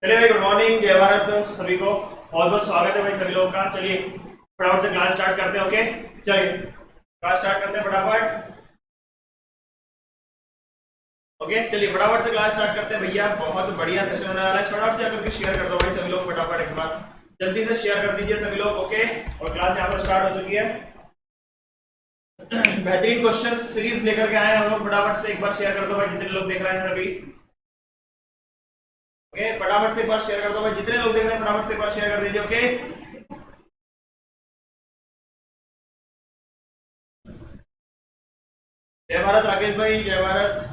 चलिए भाई, good morning, जय भारत सभी को। बहुत बहुत स्वागत है भाई सभी लोगों का। चलिए फटाफट से क्लास स्टार्ट करते हैं। ओके, चलिए क्लास स्टार्ट करते हैं फटाफट। ओके चलिए फटाफट से क्लास स्टार्ट करते हैं भैया। बहुत बढ़िया सेशन होने वाला है। फटाफट से आकर के शेयर कर दो भाई सभी लोग, फटाफट एक बार जल्दी से शेयर कर दीजिए सभी लोग। ओके, और क्लास यहाँ पर स्टार्ट हो चुकी है। बेहतरीन क्वेश्चन सीरीज लेकर के आए हम लोग। फटाफट से एक बार शेयर कर दो भाई, जितने लोग देख रहे हैं अभी। ओके, फटाफट से एक बार शेयर कर दो भाई, जितने लोग देख रहे हैं फटाफट से एक बार शेयर कर दीजिए। ओके, जय भारत राकेश भाई, जय भारत।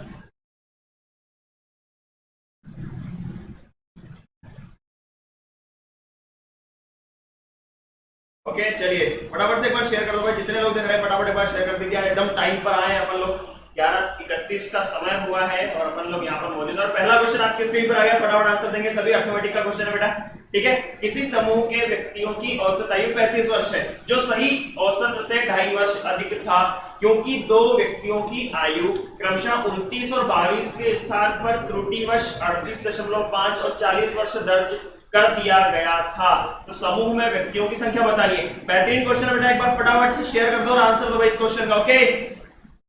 ओके चलिए फटाफट से एक बार शेयर कर दो भाई, जितने लोग देख रहे हैं फटाफट एक बार शेयर कर दीजिए। एकदम टाइम पर आए हैं अपन लोग। 11:31 का समय हुआ है और अपन लोग यहाँ पर मौजूद है। और पहला क्वेश्चन आपकी स्क्रीन पर आ गया, फटाफट आंसर देंगे सभी। अर्थमेटिक का क्वेश्चन है बेटा, ठीक है। किसी समूह के व्यक्तियों की औसत आयु 35 वर्ष है, जो सही औसत से 2.5 वर्ष अधिक था, क्योंकि दो व्यक्तियों की आयु क्रमशः 29 और 22 के स्थान पर त्रुटिवश 38.5 और 40 वर्ष दर्ज कर दिया गया था। तो समूह में व्यक्तियों की संख्या बतानी है। बेहतरीन क्वेश्चन है बेटा, एक बार फटाफट से शेयर कर दो और आंसर दो भाई इस क्वेश्चन का। ओके,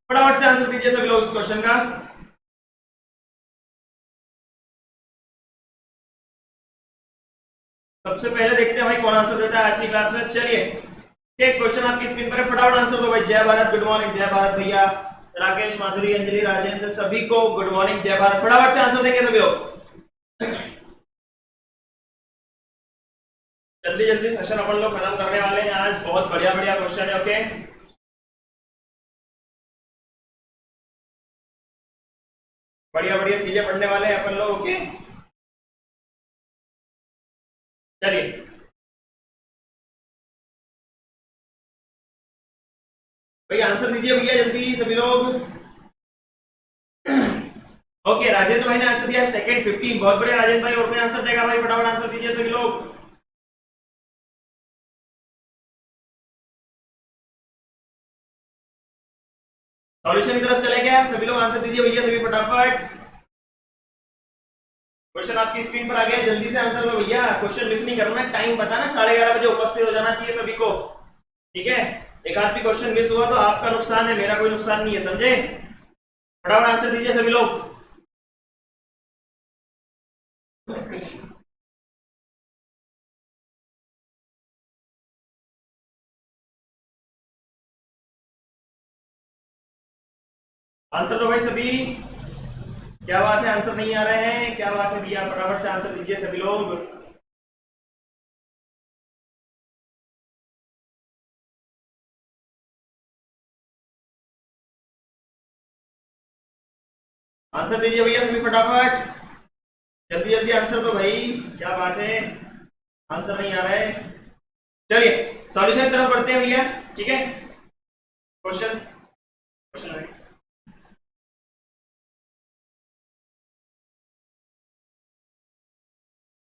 फटाफट से आंसर दीजिए सभी लोग इस क्वेश्चन का। सबसे पहले देखते हैं भाई कौन आंसर देता है आज की क्लास में। चलिए ठीक, क्वेश्चन आपकी स्क्रीन पर है, फटाफट आंसर दो भाई। जय भारत, गुड मॉर्निंग, जय भारत भैया। राकेश, माधुरी, अंजलि, राजेंद्र, सभी को गुड मॉर्निंग, जय भारत। फटाफट से आंसर देंगे सभी लोग। जल्दी जल्दी सेशन अपन लोग खत्म करने वाले हैं आज। बहुत बढ़िया बढ़िया क्वेश्चन है। ओके, बढ़िया बढ़िया चीजें पढ़ने वाले हैं अपन लोग। ओके चलिए भैया आंसर दीजिए भैया जल्दी सभी लोग। ओके, राजेंद्र भाई ने आंसर दिया सेकंड 15। बहुत बढ़िया राजेंद्र भाई। और कोई आंसर देगा भाई? फटाफट आंसर दीजिए सभी लोग। सॉल्यूशन की तरफ चले गया, सभी लोग आंसर दीजिए भैया सभी फटाफट। क्वेश्चन आपकी स्क्रीन पर आ गया, जल्दी से आंसर दो भैया। क्वेश्चन मिस नहीं करना, टाइम बताना 11:30 बजे उपस्थित हो जाना चाहिए सभी को, ठीक है। एक आध भी क्वेश्चन मिस हुआ तो आपका नुकसान है, मेरा कोई नुकसान नहीं है, समझे। फटाफट आंसर दीजिए सभी लोग। आंसर दो भाई सभी। क्या बात है, आंसर नहीं आ रहे हैं? क्या बात है भैया, फटाफट से आंसर दीजिए सभी लोग। आंसर दीजिए भैया सभी फटाफट, जल्दी जल्दी आंसर दो भाई। क्या बात है, आंसर नहीं आ रहा है। चलिए सॉल्यूशन की तरफ बढ़ते हैं भैया, ठीक है। क्वेश्चन क्वेश्चन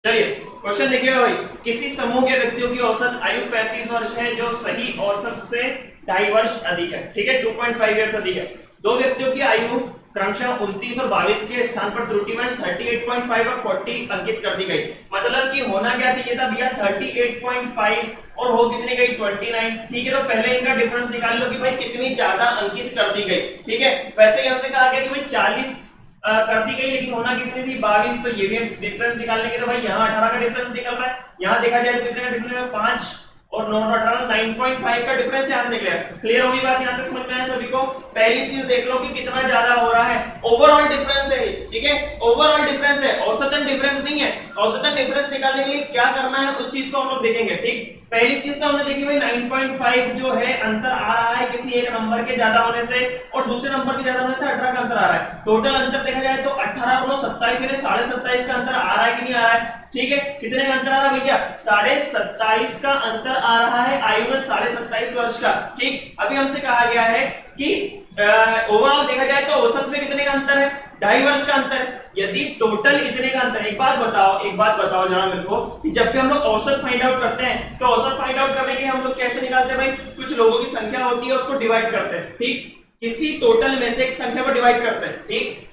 चलिए क्वेश्चन देखिएगा भाई। किसी समूह के व्यक्तियों की औसत आयु 35 वर्ष है, जो सही औसत से 2.5 वर्ष अधिक है, ठीक है, 2.5 ईयर्स अधिक है। दो व्यक्तियों की आयु क्रमशः 29 और 22 के स्थान पर त्रुटिवश 38.5 और 40 अंकित कर दी गई। मतलब कि होना क्या चाहिए था भैया, 38.5 और हो कितनी गई, 29, ठीक है। तो पहले इनका डिफरेंस निकाल लो कि भाई कितनी ज्यादा अंकित कर दी गई, ठीक है। वैसे ही हमसे कहा गया कि भाई 40 कर दी गई, लेकिन होना कितनी थी, 22। तो ये भी डिफरेंस निकालने के, तो भाई यहाँ 18 का डिफरेंस निकल रहा है। यहाँ देखा जाए तो कितने का डिफरेंस है, 5 और 9 और 18 9.5 का डिफरेंस यहाँ से निकला। क्लियर होगी बात, यहाँ तक समझ में आया सभी को? पहली चीज देख लो कि कितना ज्यादा हो रहा है, ओवरऑल डिफरेंस है, ठीक है, ओवरऑल डिफरेंस है, औसतन डिफरेंस नहीं है। औसतन डिफरेंस निकालने के लिए क्या करना है उस चीज को हम लोग देखेंगे, ठीक। पहली चीज तो हमने देखी भाई 9.5 जो है अंतर आ रहा है किसी एक नंबर के ज्यादा होने से, और दूसरे नंबर के ज्यादा होने से 18 का अंतर आ रहा है। टोटल अंतर देखा जाए तो 18 और 27 यानी 27.5 का अंतर आ रहा है कि नहीं आ रहा है, ठीक है। कितने का अंतर आ रहा है भैया, 27.5 का अंतर आ रहा है आयु में, 27.5 वर्ष का, ठीक। अभी हमसे कहा गया है कि ओवरऑल देखा जाए तो औसत में कितने का अंतर है, 2.5 वर्ष का अंतर है। यदि टोटल इतने का अंतर, एक बात बताओ जरा मेरे को, कि जब भी हम लोग औसत फाइंड आउट करते हैं तो औसत फाइंड आउट करने के लिए हम लोग कैसे निकालते हैं भाई, कुछ लोगों की संख्या होती है उसको डिवाइड करते हैं, ठीक। किसी टोटल में से एक संख्या को डिवाइड करते हैं, ठीक।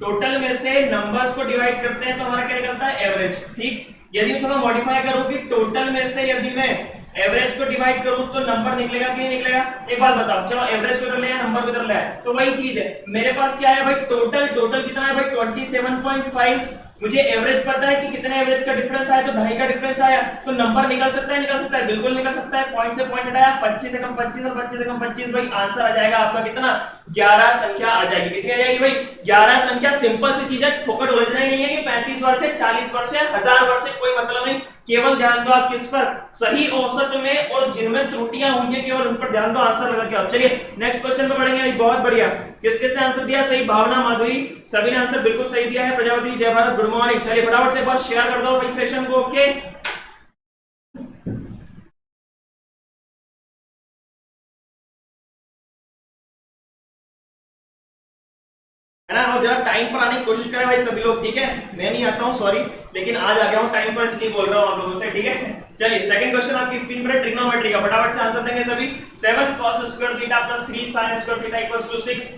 टोटल में से नंबर्स को डिवाइड करते हैं तो हमारा क्या निकलता है एवरेज। ठीक, यदि मैं थोड़ा मॉडिफाई करूं कि टोटल में से यदि मैं एवरेज को डिवाइड करूं तो नंबर निकलेगा कि नहीं निकलेगा? एक बात बताओ, चलो एवरेज को इधर ले आया, नंबर को इधर ले आया, तो वही चीज है, मेरे पास क्या है भाई टोटल कितना है भाई 27.5, मुझे एवरेज पता है कि कितने एवरेज का डिफरेंस आया, तो 2.5 का डिफरेंस आया, तो नंबर निकल सकता है, निकल सकता है, बिल्कुल निकल सकता है। पॉइंट से पॉइंट हटाया, 25 से कम 25 और 25 से कम 25, भाई आंसर आ जाएगा आपका कितना? 11 संख्या आ जाएगी। कितनी आ जाएगी भाई? 11 संख्या। सिंपल सी चीज है, ठोकर उलझना ही नहीं है कि 35 वर्ष है, 40 वर्ष है, 1000 वर्ष है, कोई मतलब नहीं। केवल ध्यान दो आप किस पर? सही औसत में, और जिनमें त्रुटियां हुई है केवल उन पर ध्यान दो, आंसर लगा के आओ। चलिए नेक्स्ट क्वेश्चन पे बढ़ेंगे। बहुत बढ़िया, किस किसने आंसर दिया सही? भावना, माधुरी, सभी ने आंसर बिल्कुल सही दिया है। प्रजापति, जय भारत, गुड मॉर्निंग। चलिए फटाफट से बस शेयर कर दो भाई सेशन को। ओके, है ना? और जरा टाइम पर आने की कोशिश करें भाई सभी लोग, ठीक है? मैं नहीं आता हूं, सॉरी, लेकिन आज आ गया हूं टाइम पर, इसलिए बोल रहा हूं आप लोगों से, ठीक है? चलिए सेकंड क्वेश्चन आपकी स्क्रीन पर है, ट्रिग्नोमेट्री का। फटाफट से आंसर देंगे सभी। 7 cos square theta plus 3 sin square theta equals to 6।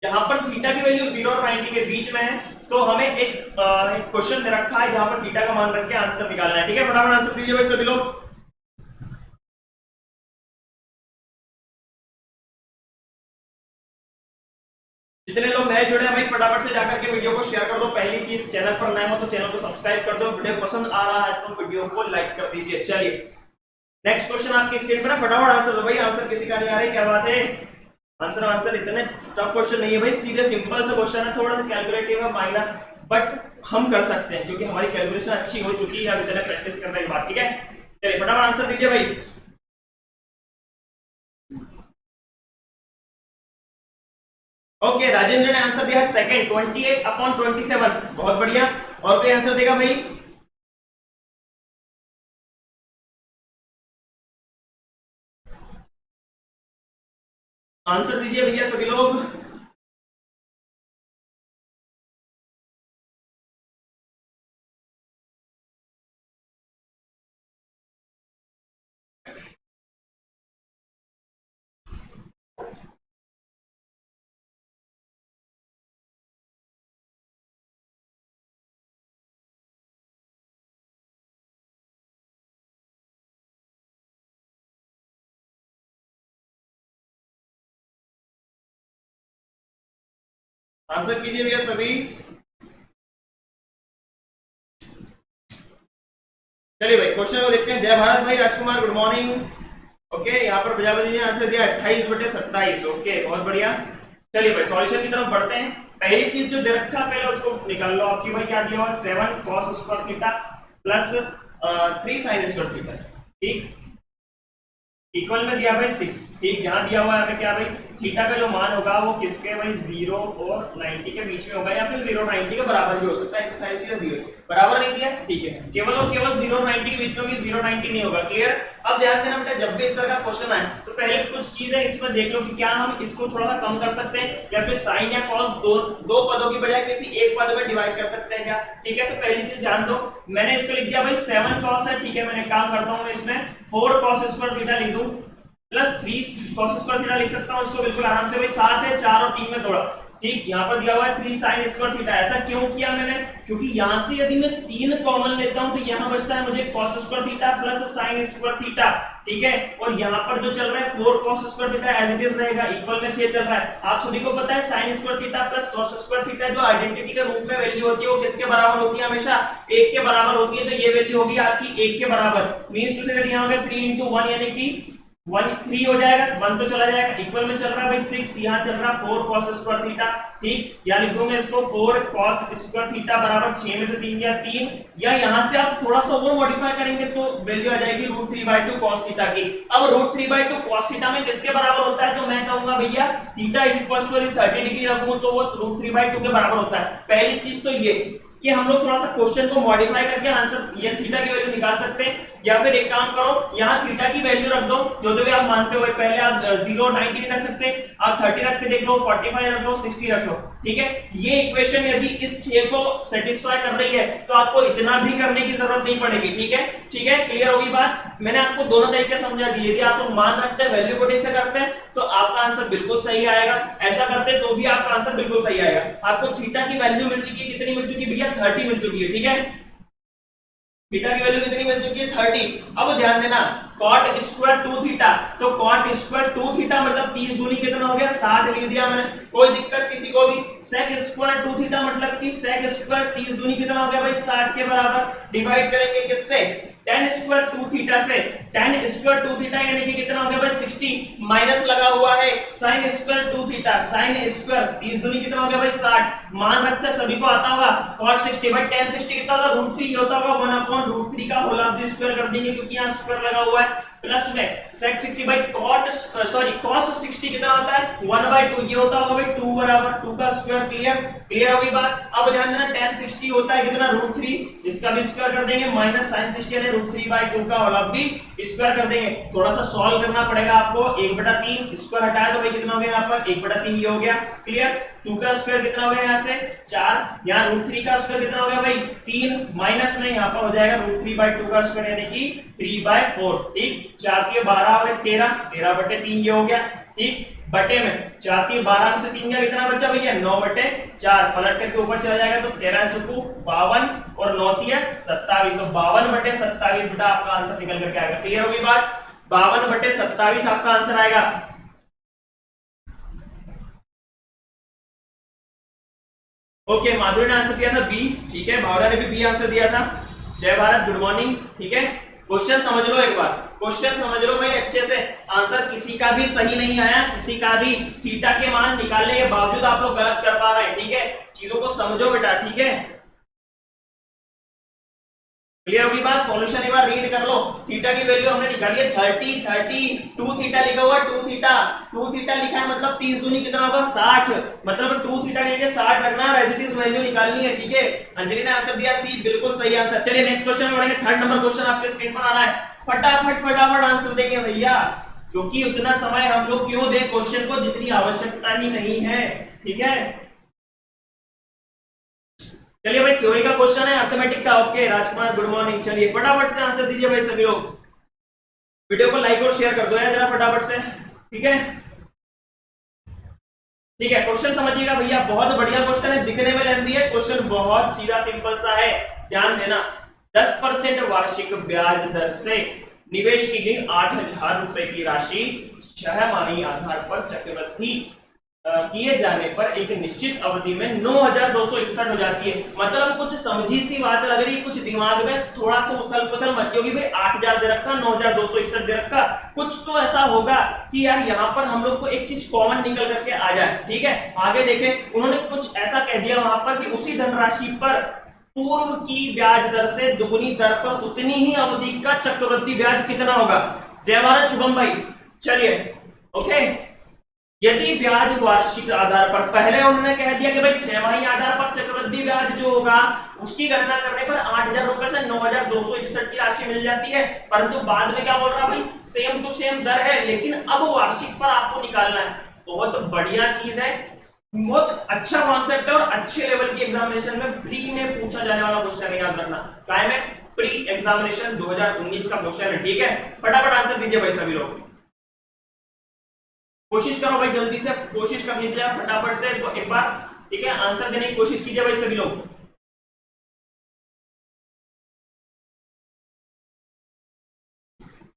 जहां पर थीटा की वैल्यू 0 और 90 के बीच में है, तो हमें एक क्वेश्चन दे रखा है जहां पर थीटा का मान रख के आंसर निकालना है, ठीक है? फटाफट आंसर दीजिए भाई सभी लोग। जितने लोग नए जुड़े हैं भाई फटाफट से जाकर के वीडियो को शेयर कर दो। पहली चीज, चैनल पर नए हो तो चैनल को सब्सक्राइब कर दो, वीडियो पसंद आ रहा है तो वीडियो को लाइक कर दीजिए। चलिए नेक्स्ट क्वेश्चन आपकी स्क्रीन पर है, फटाफट आंसर दो भाई। आंसर किसी का नहीं आ रहा है, क्या बात है? आंसर इतने टफ क्वेश्चन नहीं है भाई, सीधे सिंपल सा क्वेश्चन है, थोड़ा सा कैलकुलेटिव है माइनर, बट हम कर सकते हैं क्योंकि हमारी कैलकुलेशन अच्छी हो चुकी है अब इतने प्रैक्टिस करने के बाद, ठीक है? चलिए फटाफट आंसर दीजिए भाई। ओके, राजेंद्र ने आंसर दिया है सेकंड, 28/27। बहुत बढ़िया। और कोई आंसर देगा भाई? आंसर दीजिए भैया सभी लोग। आंसर कीजिए भैया सभी। चलिए भाई क्वेश्चन को देखते हैं। जय भारत भाई, राजकुमार गुड मॉर्निंग। ओके, यहाँ पर प्रजापति जी ने आंसर दिया 28/27। ओके, बहुत बढ़िया। चलिए भाई सॉल्यूशन की तरफ बढ़ते हैं। पहली चीज जो दे रखा पहले उसको निकाल लो। आपकी भाई क्या दिया हुआ? 7 cos square theta plus 3 sin square theta, ठीक, इक्वल में दिया भाई 6। ठीक, यहाँ दिया हुआ है क्या भाई? थीटा का जो मान होगा वो किसके भाई 0 और 90 के बीच में होगा, या फिर 0 90 के बराबर भी हो सकता है। ऐसी सारी चीजें दी हुई, बराबर नहीं दिया, ठीक है, केवल और केवल 0 और 90 के बीच में भी 0 90 नहीं होगा। क्लियर? अब ध्यान देना बेटा, जब भी इस तरह का क्वेश्चन आए तो पहले कुछ चीजें इसमें देख लो कि क्या हम इसको थोड़ा सा कम कर सकते हैं, या फिर साइन या कॉस दो पदों की बजाय किसी एक पद में डिवाइड कर सकते हैं क्या? ठीक है, तो पहली चीज ध्यान दो, मैंने इसको लिख दिया भाई 7 cos है, ठीक है, मैंने काम करता हूँ इसमें 4 cos स्क्वायर थीटा लिख दूं प्लस 3 cos स्क्वायर थीटा लिख सकता हूं इसको बिल्कुल आराम से भाई। 7 है, 4 और 3 में तोड़ा, ठीक, यहाँ पर दिया हुआ है 3 sin स्क्वायर थीटा। ऐसा क्यों किया मैंने? क्योंकि यहाँ से यदि मैं 3 कॉमन लेता हूं तो यहाँ बचता है मुझे cos square theta plus sin square theta, ठीक है, और यहाँ पर जो चल रहा है 4 cos square theta as it is रहेगा, इक्वल में 6 चल रहा है। आप सभी को पता है sin square theta plus cos square theta जो आइडेंटिटी के रूप में वैल्यू होती है वो किसके बराबर होती है? हमेशा 1 के बराबर होती है। तो ये वैल्यू होगी आपकी 1 के बराबर, मींस टू से दैट यहाँ पे 3 into 1 यानी कि 3 हो जाएगा, 1 तो चला जाएगा, इक्वल में चल रहा है भाई 6, यहाँ चल रहा है 4 cos स्क्वायर थीटा, ठीक, या लिख दूं मैं इसको 4 cos स्क्वायर थीटा बराबर 6 में से 3 गया 3, या यहाँ से आप थोड़ा सा और मॉडिफाई करेंगे तो वैल्यू आ जाएगी √3/2 cos थीटा की। अब √3/2 cos थीटा में किसके बराबर होता है? तो मैं कहूंगा भैया theta is equal to 30 degree रखूं तो वो √3/2 के बराबर होता है। पहली चीज तो ये कि हम लोग थोड़ा सा क्वेश्चन को मॉडिफाई करके आंसर ये थीटा की वैल्यू निकाल सकते हैं, या फिर एक काम करो, यहाँ थीटा की वैल्यू रख दो जो भी आप मानते हो। पहले आप 0 90 नहीं रख सकते, आप 30 रख के देख लो, 45 रख लो, 60 रख लो, ठीक है, ये इक्वेशन यदि इस 6 को सेटिस्फाई कर रही है तो आपको इतना भी करने की जरूरत नहीं पड़ेगी। ठीक है, ठीक है, क्लियर होगी बात। मैंने आपको दोनों तरीके समझा दिए। यदि आप लोग मान रखते हैं, वैल्यू पुटिंग से करते हैं तो आपका आंसर बिल्कुल सही आएगा, ऐसा करते हैं तो भी आपका आंसर बिल्कुल सही आएगा। आपको थीटा की वैल्यू मिल चुकी है, कितनी मिल चुकी है भैया? 30 मिल चुकी है। ठीक है, थीटा की वैल्यू कितनी मिल चुकी है? 30। अब ध्यान देना, cot स्क्वायर 2 थीटा, तो cot स्क्वायर 2 थीटा मतलब 30 दूनी कितना हो गया? 60 लिख दिया मैंने, कोई दिक्कत किसी को भी। sec स्क्वायर 2 थीटा मतलब कि sec स्क्वायर 30 दूनी कितना हो गया भाई? 60 के बराबर। डिवाइड करेंगे किससे? tan स्क्वायर 2 थीटा से। tan स्क्वायर 2 थीटा यानी कि कितना हो गया भाई? 60। माइनस लगा हुआ है sin square 2 theta, sin square 30 दूनी कितना हो गया भाई? 60। मान रखते हैं, सभी को आता होगा। cot 60 भाई tan 60 कितना होगा? √3 होता होगा। 1/√3 का होल ऑफ द स्क्वायर कर देंगे क्योंकि यहाँ स्क्वायर लगा हुआ है। प्लस में sec 60 बाई cos 60 कितना होता है? 1/2। ये होता होगा भाई 2 बराबर 2 का स्क्वायर। क्लियर, क्लियर होगी बात। अब ध्यान देना, tan 60 होता है कितना? √3, इसका भी स्क्वायर कर देंगे, माइनस sin 60 यानी √3/2 का होल ऑफ द स्क्वायर कर देंगे। थोड़ा सा सॉल्व करना पड़ेगा आपको। 1/3 स्क्वायर हटाया तो भाई कितना हो गया? यहाँ पर 1/3 ये हो गया। क्लियर, 2 का स्क्वायर कितना हो गया? यहाँ से 4, यहाँ √3 का स्क्वायर कितना हो गया भाई? 3, माइनस में यहाँ पर हो जाएगा √3/2 का स्क्वायर यानी कि 3/4। ठीक, 4 के 12 और 13, 13/3 ये हो गया। ठीक, बटे में 4 के 12 में से 3 गया, कितना बचा भैया? 9/4। पलट करके ऊपर चला जाएगा तो 13 चुकू 52 और 9 तिया 27, तो 52/27 बेटा आपका आंसर निकल करके आएगा। क्लियर होगी बात? 52/27 आपका आंसर आएगा। ओके, माधुरी ने आंसर दिया था बी। ठीक है, भावना ने भी बी आंसर दिया था। जय भारत, गुड मॉर्निंग। ठीक है, क्वेश्चन समझ लो एक बार, क्वेश्चन समझ लो भाई अच्छे से। आंसर किसी का भी सही नहीं आया, किसी का भी। थीटा के मान निकालने के बावजूद आप लोग गलत कर पा रहे हैं। ठीक है, चीजों को समझो बेटा। ठीक है, क्लियर होगी बात। सॉल्यूशन एक बार रीड कर लो। थीटा की वैल्यू हमने निकाली है 30, 2 थीटा लिखा हुआ है। 2 थीटा लिखा है मतलब 30 दूनी कितना होगा? 60। मतलब 2 थीटा की जगह 60 रखना है, एज इट इज वैल्यू निकालनी है। ठीक है, अंजलि ने आंसर दिया सी, बिल्कुल सही आंसर। चलिए नेक्स्ट क्वेश्चन में बढ़ेंगे। 3rd नंबर क्वेश्चन आपके स्क्रीन पर आ रहा है। फटाफट आंसर देंगे भैया, क्योंकि उतना समय हम लोग क्यों दें क्वेश्चन को जितनी आवश्यकता ही नहीं है। ठीक है, चलिए भाई, थ्योरी का क्वेश्चन है, अर्थमेटिक का। ओके राजकुमार, गुड मॉर्निंग। चलिए फटाफट से आंसर दीजिए भाई सभी लोग। वीडियो को लाइक और शेयर कर दो यार जरा फटाफट से। ठीक है, ठीक है, क्वेश्चन समझिएगा भैया, बहुत बढ़िया क्वेश्चन है। दिखने में लेंथी है, क्वेश्चन बहुत सीधा सिंपल सा है। ध्यान देना, 10% वार्षिक ब्याज दर से निवेश की गई 8,000 रुपए की राशि 6 आधार पर चक्रवृद्धि किए जाने पर एक निश्चित अवधि में 9,261 हो जाती है। मतलब कुछ समझी सी बात लग रही, कुछ दिमाग में थोड़ा सा उथल पुथल मची होगी भाई। 8,000 दे रखा, 9,261 दे रखा, कुछ तो ऐसा होगा कि यार यहाँ पर हम लोग को एक चीज कॉमन निकल करके आ जाए। ठीक है, आगे देखें, उन्होंने कुछ ऐसा कह दिया वहां पर कि उसी धनराशि पर पूर्व की ब्याज दर से दुगुनी दर पर उतनी ही अवधि का चक्रवृद्धि ब्याज कितना होगा? जय भारत शुभम भाई। चलिए ओके, यदि ब्याज वार्षिक आधार पर, पहले उन्होंने कह दिया कि भाई 6 आधार पर चक्रवृद्धि ब्याज जो होगा उसकी गणना करने पर 8,000 रुपए से 9,261 की राशि मिल जाती है। परंतु बाद में क्या बोल रहा भाई? सेम टू सेम दर है, लेकिन अब वार्षिक पर आपको निकालना है। बहुत बढ़िया चीज है, बहुत अच्छा कॉन्सेप्ट है और अच्छे लेवल की एग्जामिनेशन में प्री में पूछा जाने वाला क्वेश्चन है, याद रखना। काय में? प्री एग्जामिनेशन 2019 का क्वेश्चन है। ठीक है, फटाफट आंसर दीजिए भाई सभी लोग। कोशिश करो भाई, जल्दी से कोशिश कर लीजिए फटाफट से एक बार। ठीक है, आंसर देने की कोशिश कीजिए भाई सभी लोग।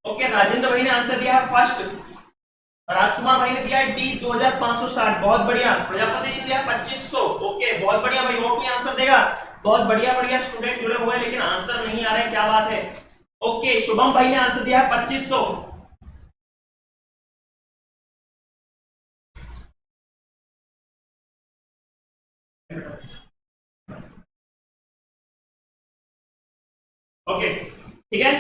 ओके, राजेंद्र भाई ने आंसर दिया है फर्स्ट, राजकुमार भाई ने दिया है डी 2560, बहुत बढ़िया। प्रजापति जी दिया 2500। ओके, बहुत बढ़िया भाई। और कोई आंसर देगा? बहुत बढ़िया बढ़िया स्टूडेंट जुड़े हुए हैं लेकिन आंसर नहीं आ रहे, क्या बात है। ओके, शुभम भाई ने आंसर दिया है 2500। ओके, ठीक है,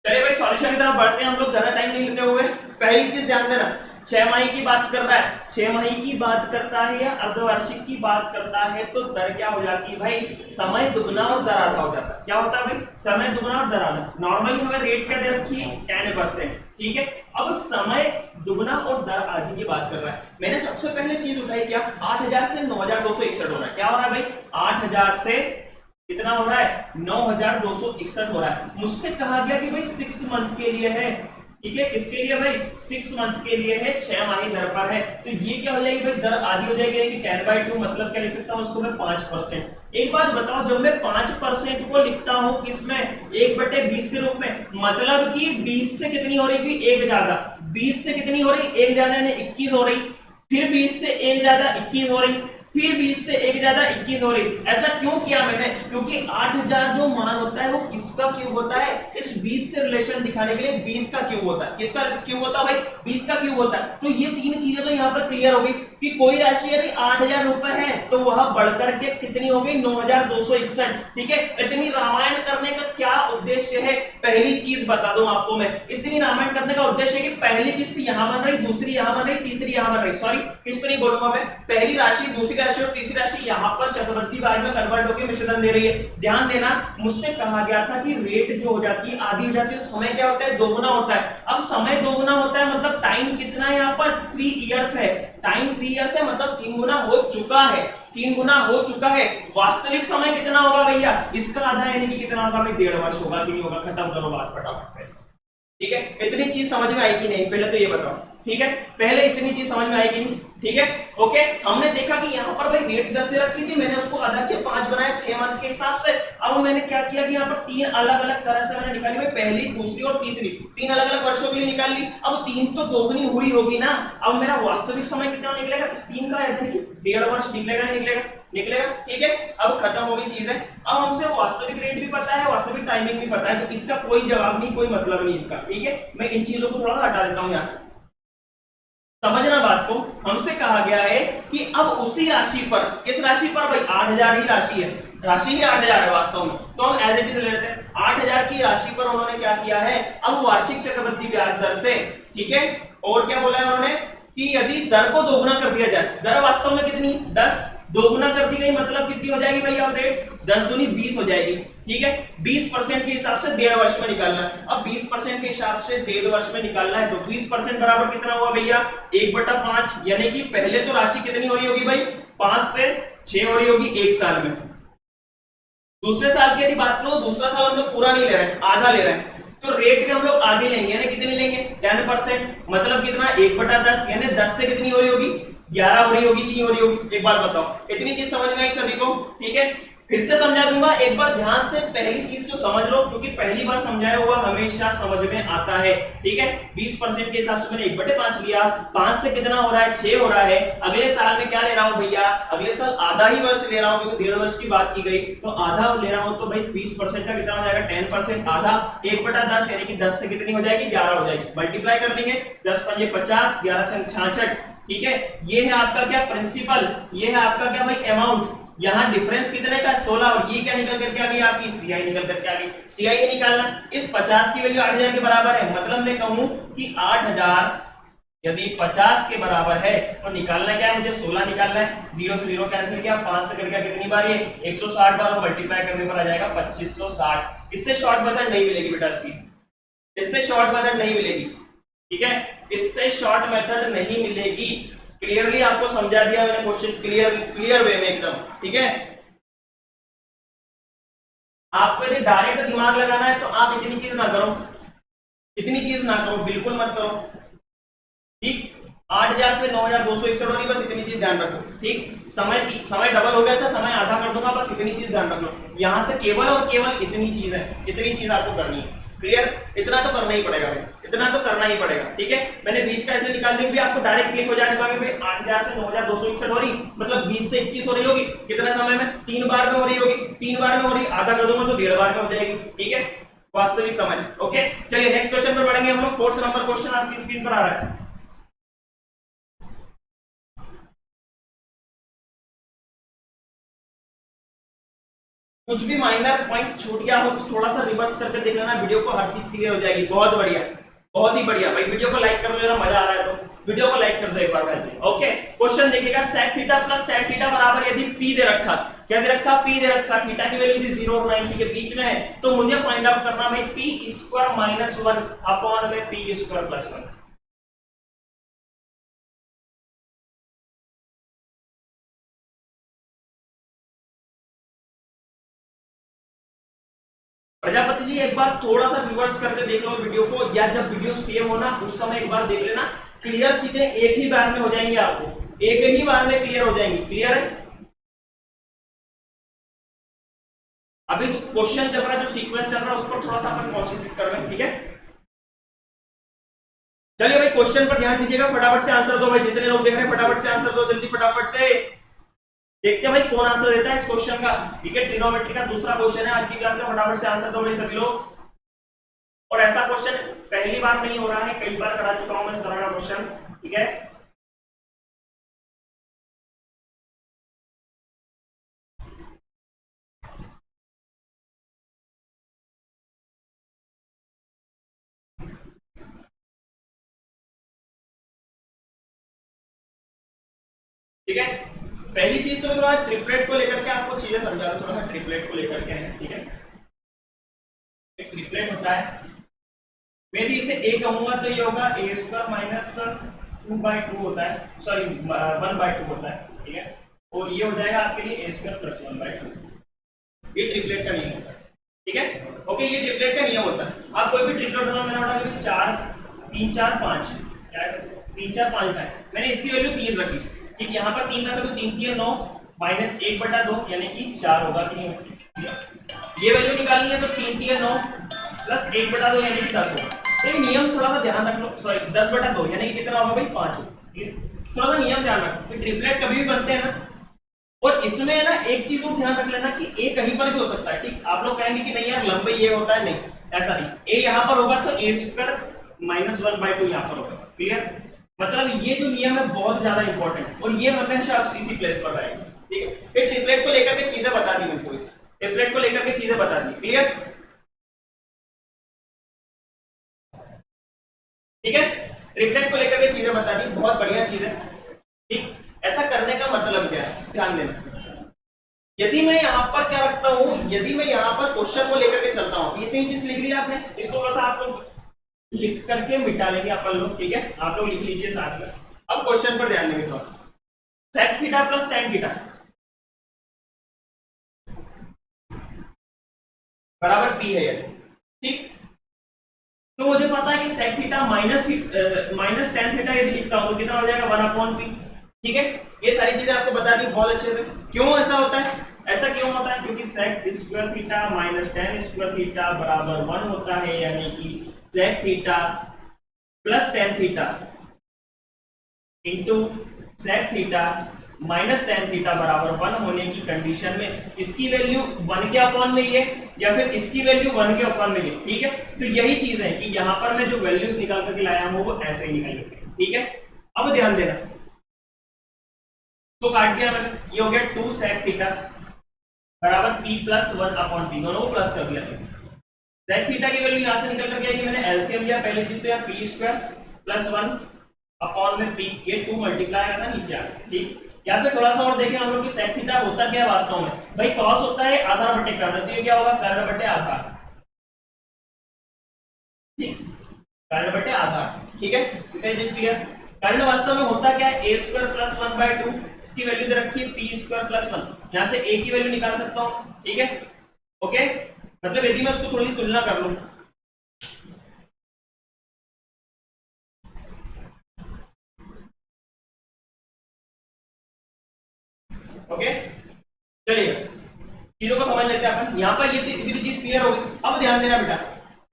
चलिए भाई सॉल्यूशन की तरफ बढ़ते हैं हम लोग, ज्यादा टाइम नहीं लेते हुए। पहली चीज ध्यान देना, 6 माही की बात कर रहा है, 6 माही की बात करता है या अर्धवार्षिक की बात करता है तो दर क्या हो जाती है भाई, समय दुगना और दर आधा हो जाता है। क्या होता है भाई, समय दुगना और दर आधा। नॉर्मली हमें रेट क्या दे रखी है 10%, ठीक है। अब समय दुगना और दर आधी की बात कर रहा है। मैंने सबसे पहले चीज उठाई क्या, 8000 से 9261 हो रहा है। क्या हो रहा है भाई, 8000 से कितना हो रहा है, 9261 हो रहा है। मुझसे कहा गया कि भाई 6 मंथ के लिए है, ठीक है। किसके लिए भाई, 6 मंथ के लिए है, 6 माही दर पर है। तो ये क्या हो जाएगी भाई, दर आधी हो जाएगी, यानी कि 10/2 मतलब क्या लिख सकता हूं उसको मैं 5%। एक बात बताओ, जब मैं 5% को लिखता हूं किसमें, 1/20 के रूप में, मतलब कि 20 से कितनी हो रही थी, 1 ज्यादा, 20 से कितनी हो रही, 1 ज्यादा यानी 21 हो रही, फिर 20 से 1 ज्यादा 21 हो रही, फिर 20 से 1 ज्यादा 21 हो रही। ऐसा क्यों किया मैंने, क्योंकि 8000 जो मान होता है वो किसका क्यूब होता है, इस 20 से रिलेशन दिखाने के लिए 20 का क्यूब होता है। किसका क्यूब होता है भाई, 20 का क्यूब होता है। तो ये तीन चीजें तो यहाँ पर क्लियर हो गई कि कोई राशि यदि 8000 रुपए है तो वह बढ़कर के कितनी हो गई, 9261, ठीक है। इतनी रामायण करने का क्या उद्देश्य है, पहली चीज बता दूं आपको मैं, इतनी रामायण करने का उद्देश्य है कि पहली किस्त यहां बन रही, दूसरी यहां बन रही, तीसरी यहां बन रही, सॉरी किस्त नहीं बोलूंगा मैं, पहली राशि दूसरी राशि और तीसरी राशि यहां पर चक्रवृद्धि ब्याज में कन्वर्ट होकर मिश्रधन दे रही है। ध्यान देना, मुझसे कहा गया था कि रेट जो हो जाती है आधी हो जाती है, समय क्या होता है, दोगुना होता है। अब समय दोगुना होता है मतलब टाइम कितना है, यहाँ पर 3 इयर्स है, टाइम 3 इयर्स है, मतलब 3 गुना हो चुका है, 3 गुना हो चुका है। वास्तविक समय कितना होगा भैया, इसका आधा यानी कि कितना होगा भाई, 1.5 वर्ष होगा कि नहीं होगा, खत्म करो बात फटाफट, ठीक है। इतनी चीज समझ में आई कि नहीं, पहले तो ये बताओ, ठीक है। पहले इतनी चीज समझ में आई कि नहीं, ठीक है, ओके। हमने देखा कि यहाँ पर भाई रेट 10 दे रखी थी, मैंने उसको आधा किया, 5 बनाया 6 मंथ के हिसाब से। अब मैंने क्या किया कि यहाँ पर 3 अलग अलग तरह से मैंने निकाली भाई, पहली दूसरी और तीसरी, 3 अलग अलग वर्षों के लिए निकाल ली। अब 3 तो दोगुनी हुई होगी ना, अब मेरा वास्तविक समय कितना निकलेगा, इस 3 का यानी कि 1.5 वर्ष निकलेगा, नहीं निकलेगा, निकलेगा, ठीक है। अब खत्म हो गई चीज है। अब हमसे वास्तविक रेट भी पता है, वास्तविक टाइमिंग भी पता है, तो इसका कोई जवाब नहीं, कोई मतलब नहीं इसका, ठीक है। मैं इन चीजों को थोड़ा हटा देता हूं यहां से, समझना बात को। हमसे कहा गया है कि अब उसी राशि पर, किस राशि पर भाई, 8000 ही राशि है, राशि ही 8000 है वास्तव में, तो हम एज इट इज ले लेते हैं। 8000 की राशि पर उन्होंने क्या किया है, अब वार्षिक चक्रवृद्धि ब्याज दर से, ठीक है। और क्या बोला है उन्होंने कि यदि दर को दोगुना कर दिया जाए, दर वास्तव में कितनी 10, दोगुना कर दी गई मतलब कितनी हो जाएगी भाई, अब रेट 10 दूनी 20 हो जाएगी, ठीक है। 20% के हिसाब से 1.5 वर्ष में निकालना है। अब 20% के हिसाब से 1.5 वर्ष में निकालना है, तो 20% बराबर कितना हुआ भैया, 1/5, यानी कि पहले तो राशि कितनी हो रही होगी भाई, 5 से 6 हो रही होगी 1 साल में। दूसरे साल की यदि बात करो, दूसरा साल हम लोग पूरा नहीं ले रहे हैं, आधा ले रहे हैं, तो रेट में हम लोग आधे लेंगे, यानी कितने लेंगे, 10%, मतलब कितना, 1/10, यानी 10 से कितनी हो रही होगी, 11 हो रही होगी कि नहीं हो रही होगी। एक बात बताओ, इतनी चीज समझ में आई सभी को, ठीक है। फिर से समझा दूंगा, एक बार ध्यान से पहली चीज जो समझ लो, क्योंकि पहली बार समझाया हुआ हमेशा समझ में आता है, ठीक है। 20% के हिसाब से मैंने 1/5 लिया, 5 से कितना हो रहा है, 6 हो रहा है। अगले साल में क्या ले रहा हूं भैया, अगले साल आधा ही वर्ष ले रहा हूं, क्योंकि 1.5 वर्ष की बात की गई, तो आधा ले रहा हूं, तो भाई 20% का कितना हो जाएगा, 10%, आधा 1/10, यानी कि 10 से कितनी हो जाएगी, 11 हो जाएगी। मल्टीप्लाई कर लेंगे, 10 पंजे 50, 11 छंग 66, ठीक है। ये है आपका क्या प्रिंसिपल, ये है आपका क्या भाई अमाउंट। यहां डिफरेंस कितने का, 16, और ये क्या निकल करके आ गई आपकी सीआई निकल करके आ गई। सीआई निकालना, इस 50 की वैल्यू 8000 के बराबर है, मतलब मैं कहूं कि 8000 यदि 50 के बराबर है तो निकालना क्या है मुझे, 16 निकालना है। 0 से 0 कैंसिल किया, 5 से कट गया, कितनी बार, ये 160 बार, और मल्टीप्लाई करने पर आ जाएगा 2560। इससे शॉर्ट मेथड नहीं मिलेगी बेटा इसकी, इससे शॉर्ट मेथड नहीं मिलेगी, ठीक है, इससे शॉर्ट मेथड नहीं मिलेगी। क्लियरली आपको समझा दिया मैंने क्वेश्चन, क्लियर वे में एकदम, ठीक है। आपको यदि डायरेक्ट दिमाग लगाना है तो आप इतनी चीज ना करो, इतनी चीज ना करो, बिल्कुल मत करो, ठीक। 8000 से 9261 हो रही, बस इतनी चीज ध्यान रखो, ठीक। समय डबल हो गया था, समय आधा कर दूंगा, बस इतनी चीज ध्यान रख लो। यहां से केवल और केवल इतनी चीज है, इतनी चीज आपको करनी है, क्लियर। इतना तो करना ही पड़ेगा भाई, इतना तो करना ही पड़ेगा, ठीक है। मैंने बीच का ऐसे निकाल दी, आपको डायरेक्ट क्लिक हो जाने पाएंगे भाई। 8000 से 9261 हो रही, मतलब 20 से 21 हो रही होगी, कितना समय में, 3 बार में हो रही होगी, 3 बार में हो रही, आधा कर दूंगा तो 1.5 बार में हो जाएगी, ठीक है, वास्तविक समय। ओके, चलिए नेक्स्ट क्वेश्चन पर बढ़ेंगे हम लोग। 4th नंबर क्वेश्चन आपकी स्क्रीन पर आ रहा है। कुछ भी माइनर पॉइंट छूट गया हो तो थोड़ा सा रिवर्स करके देख लेना, वीडियो को हर चीज क्लियर हो जाएगी। बहुत बढ़िया, बहुत ही बढ़िया भाई, वीडियो को लाइक कर लो, मजा आ रहा है तो वीडियो को लाइक कर दो एक बार भाई। ओके, क्वेश्चन देखिएगा, sec theta plus tan theta बराबर यदि p दे रखा, क्या दे रखा, p दे रखा, थीटा की वैल्यू थी 0 और 90 के बीच में है, तो मुझे फाइंड आउट करना भाई p स्क्वायर माइनस 1 अपॉन में p square plus 1। Prajapati ji एक बार थोड़ा सा रिवर्स करके देख लो वीडियो को, या जब वीडियो सेव हो ना उस समय एक बार देख लेना, क्लियर चीजें एक ही बार में हो जाएंगी, आपको एक ही बार में क्लियर हो जाएंगी। क्लियर है? अभी जो क्वेश्चन चल रहा है, जो सीक्वेंस चल रहा है, उस पर थोड़ा सा अपन कॉन्सेंट्रेट कर रहे हैं। ठीक है, चलिए भाई क्वेश्चन पर ध्यान दीजिएगा, फटाफट से आंसर दो भाई, जितने लोग देख रहे हैं फटाफट से आंसर दो, जल्दी फटाफट से। देखते हैं भाई कौन आंसर देता है इस क्वेश्चन का। ठीक है, ट्रिग्नोमेट्री का दूसरा क्वेश्चन है आज की क्लास का, फटाफट से आंसर दो भाई सभी लोग। और ऐसा क्वेश्चन पहली बार नहीं हो रहा है, कई बार करा चुका हूं मैं इस तरह का क्वेश्चन। ठीक है, ठीक है, पहली चीज तो मैं थोड़ा ट्रिपलेट को लेकर के आपको चीजें समझा दूं, थोड़ा सा ट्रिपलेट को लेकर के है। ठीक है, एक ट्रिपलेट होता है, मैं यदि इसे a कहूंगा तो ये होगा a स्क्वायर माइनस 2/2 होता है, सॉरी 1/2 होता है। ठीक है, और ये हो जाएगा आपके लिए a स्क्वायर प्लस 1/2। ये ट्रिपलेट का नियम होता है। ठीक है, ओके, ये ट्रिपलेट का नियम होता है। आप कोई भी ट्रिपलेट बनाओ, मैंने उठा कि 4 3 4 5, क्या है 3 4 5 है, मैंने इसकी वैल्यू 3 रखी। ठीक, यहाँ पर 3 रखा तो 3 3 9 माइनस 1/2 यानी कि 4 होगा कि नहीं होगा। ये वैल्यू निकालनी है तो 3 3 9 प्लस 1/2 यानी कि 10 होगा। तो ये नियम थोड़ा सा ध्यान रख लो, सॉरी 10/2 यानी कि कितना होगा भाई 5 होगा। ठीक है, थोड़ा सा नियम ध्यान रखो कि ट्रिपलेट कभी भी बनते हैं ना, और इसमें है ना एक चीज को ध्यान रख लेना कि a कहीं पर भी हो सकता है। ठीक, आप लोग कहेंगे कि नहीं यार लंबे ये होता है, नहीं ऐसा नहीं, a यहाँ पर होगा तो a स्क्वायर माइनस 1/2 यहाँ पर होगा। क्लियर, मतलब ये जो नियम है बहुत ज्यादा इंपॉर्टेंट है, और ये हमेशा इसी प्लेस पर रहेगा। ठीक है, ये ट्रिपलेट को लेकर के चीजें बता दी मेरे को, इस ट्रिपलेट को लेकर के चीजें बता दी। क्लियर, ठीक है, ट्रिपलेट को लेकर के चीजें बता दी, बहुत बढ़िया चीज है। ठीक, ऐसा करने का मतलब क्या है, ध्यान देना। यदि मैं यहाँ पर क्या रखता हूं, यदि मैं यहाँ पर क्वेश्चन को लेकर के चलता हूं, ये 3 चीज लिख ली आपने, इसको थोड़ा सा आप लोग लिख करके मिटा लेंगे अपन लोग। ठीक है, आप लोग लिख लीजिए साथ में। अब क्वेश्चन पर ध्यान देंगे थोड़ा सा, sec theta plus tan theta बराबर p है ये। ठीक, तो मुझे पता है कि sec theta minus tan theta यदि लिखता हूं तो कितना हो जाएगा 1/p। ठीक है, ये सारी चीजें आपको बता दी बहुत अच्छे से। क्यों ऐसा होता है, ऐसा क्यों होता है, क्योंकि sec square theta minus tan square theta बराबर 1 होता है, यानी कि sec theta plus tan theta into sec theta minus tan theta बराबर 1 होने की कंडीशन में इसकी वैल्यू 1 के अपॉन में है, या फिर इसकी वैल्यू 1 के अपॉन में है। ठीक है, तो यही चीज है कि यहाँ पर मैं जो वैल्यूज निकाल करके लाया हूँ वो ऐसे ही निकालेंगे। ठीक है, अब ध्यान देना, तो काट दिया मैंने, ये हो गया 2 sec थीटा बराबर p प्लस 1 अपॉन p, दोनों को प्लस कर दिया। sec थीटा की वैल्यू यहां से निकल कर गई, मैंने एलसीएम लिया, पहली चीज तो यार p स्क्वायर प्लस 1 अपॉन में p, ये 2 मल्टीप्लाई करना नीचे आ गया। ठीक, या फिर थोड़ा सा और देखें हम लोग कि sec थीटा होता क्या है वास्तव में, भाई cos होता है आधा बटे कर्ण, तो ये क्या होगा कर्ण बटे आधा। ठीक, कर्ण बटे आधा। ठीक है, कितने चीज क्लियर, कर्ण वास्तव में होता क्या है, a स्क्वायर प्लस 1/2, इसकी वैल्यू दे रखी है p स्क्वायर प्लस 1, यहां से a की वैल्यू निकाल सकता हूं। ठीक है, ओके, मतलब यदि मैं उसको थोड़ी सी तुलना कर लूं, ओके, चलिए चीजों को समझ लेते हैं अपन। यहाँ पर ये चीज क्लियर हो गई। अब ध्यान देना बेटा,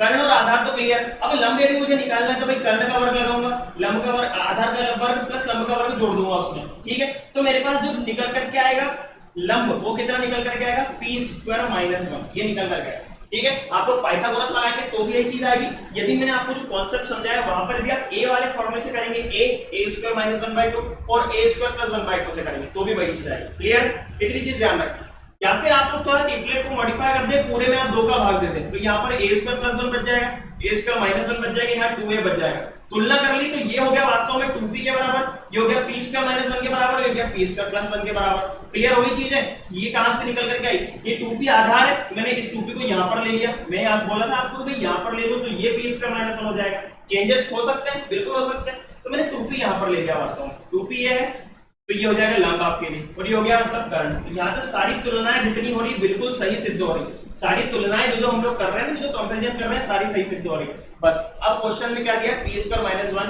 कर्ण और आधार तो क्लियर। अब लंब यदि मुझे निकालना है तो भाई कर्ण का वर्ग लगाऊंगा, लंब का वर्ग, आधार का वर्ग प्लस लंब का वर्ग जोड़ दूंगा उसमें। ठीक है, तो मेरे पास जो निकल करके आएगा लंब, वो कितना निकल करके आएगा, p स्क्वायर माइनस 1, ये निकल करके आएगा। ठीक है, आप लोग पाइथागोरस लगाएंगे तो भी यही चीज आएगी। यदि मैंने आपको जो कॉन्सेप्ट समझाया वहां पर यदि आप a वाले फॉर्मूले से करेंगे, a स्क्वायर माइनस 1/2 और a स्क्वायर प्लस 1/2 से करेंगे तो भी वही चीज आएगी। क्लियर, इतनी चीज ध्यान रखें। या फिर आप लोग थोड़ा ट्रिपलेट को मॉडिफाई कर दे, पूरे में आप 2 का भाग दे दें, तो यहाँ पर a स्क्वायर प्लस 1 बच जाएगा, a स्क्वायर माइनस 1 बच जाएगा, यहाँ 2a बच जाएगा। तुलना कर ली तो ये हो गया वास्तव में 2p के बराबर, ये हो गया p स्क्वायर माइनस 1 के बराबर, ये हो गया p स्क्वायर प्लस 1 के बराबर। क्लियर हुई चीज है? ये कहां से निकल करके आई? ये 2p आधार है, मैंने इस 2p को यहां पर ले लिया। मैं आप बोला था आपको भाई यहां पर ले लो तो ये p स्क्वायर माइनस 1 हो जाएगा। चेंजेस हो सकते हैं, बिल्कुल हो सकते हैं, तो मैंने 2p यहां पर ले लिया वास्तव में। 2p ये है तो ये हो जाएगा लंब आपके लिए, और ये हो गया मतलब करंट। यहाँ तक सारी तुलनाएं जितनी हो रही बिल्कुल सही सिद्ध हो रही, सारी तुलनाएं जो हम लोग कर रहे हैं, जो कंपैरिजन कर रहे हैं, सारी सही सिद्ध हो रही। बस अब क्वेश्चन में क्या दिया? p स्क्वायर माइनस 1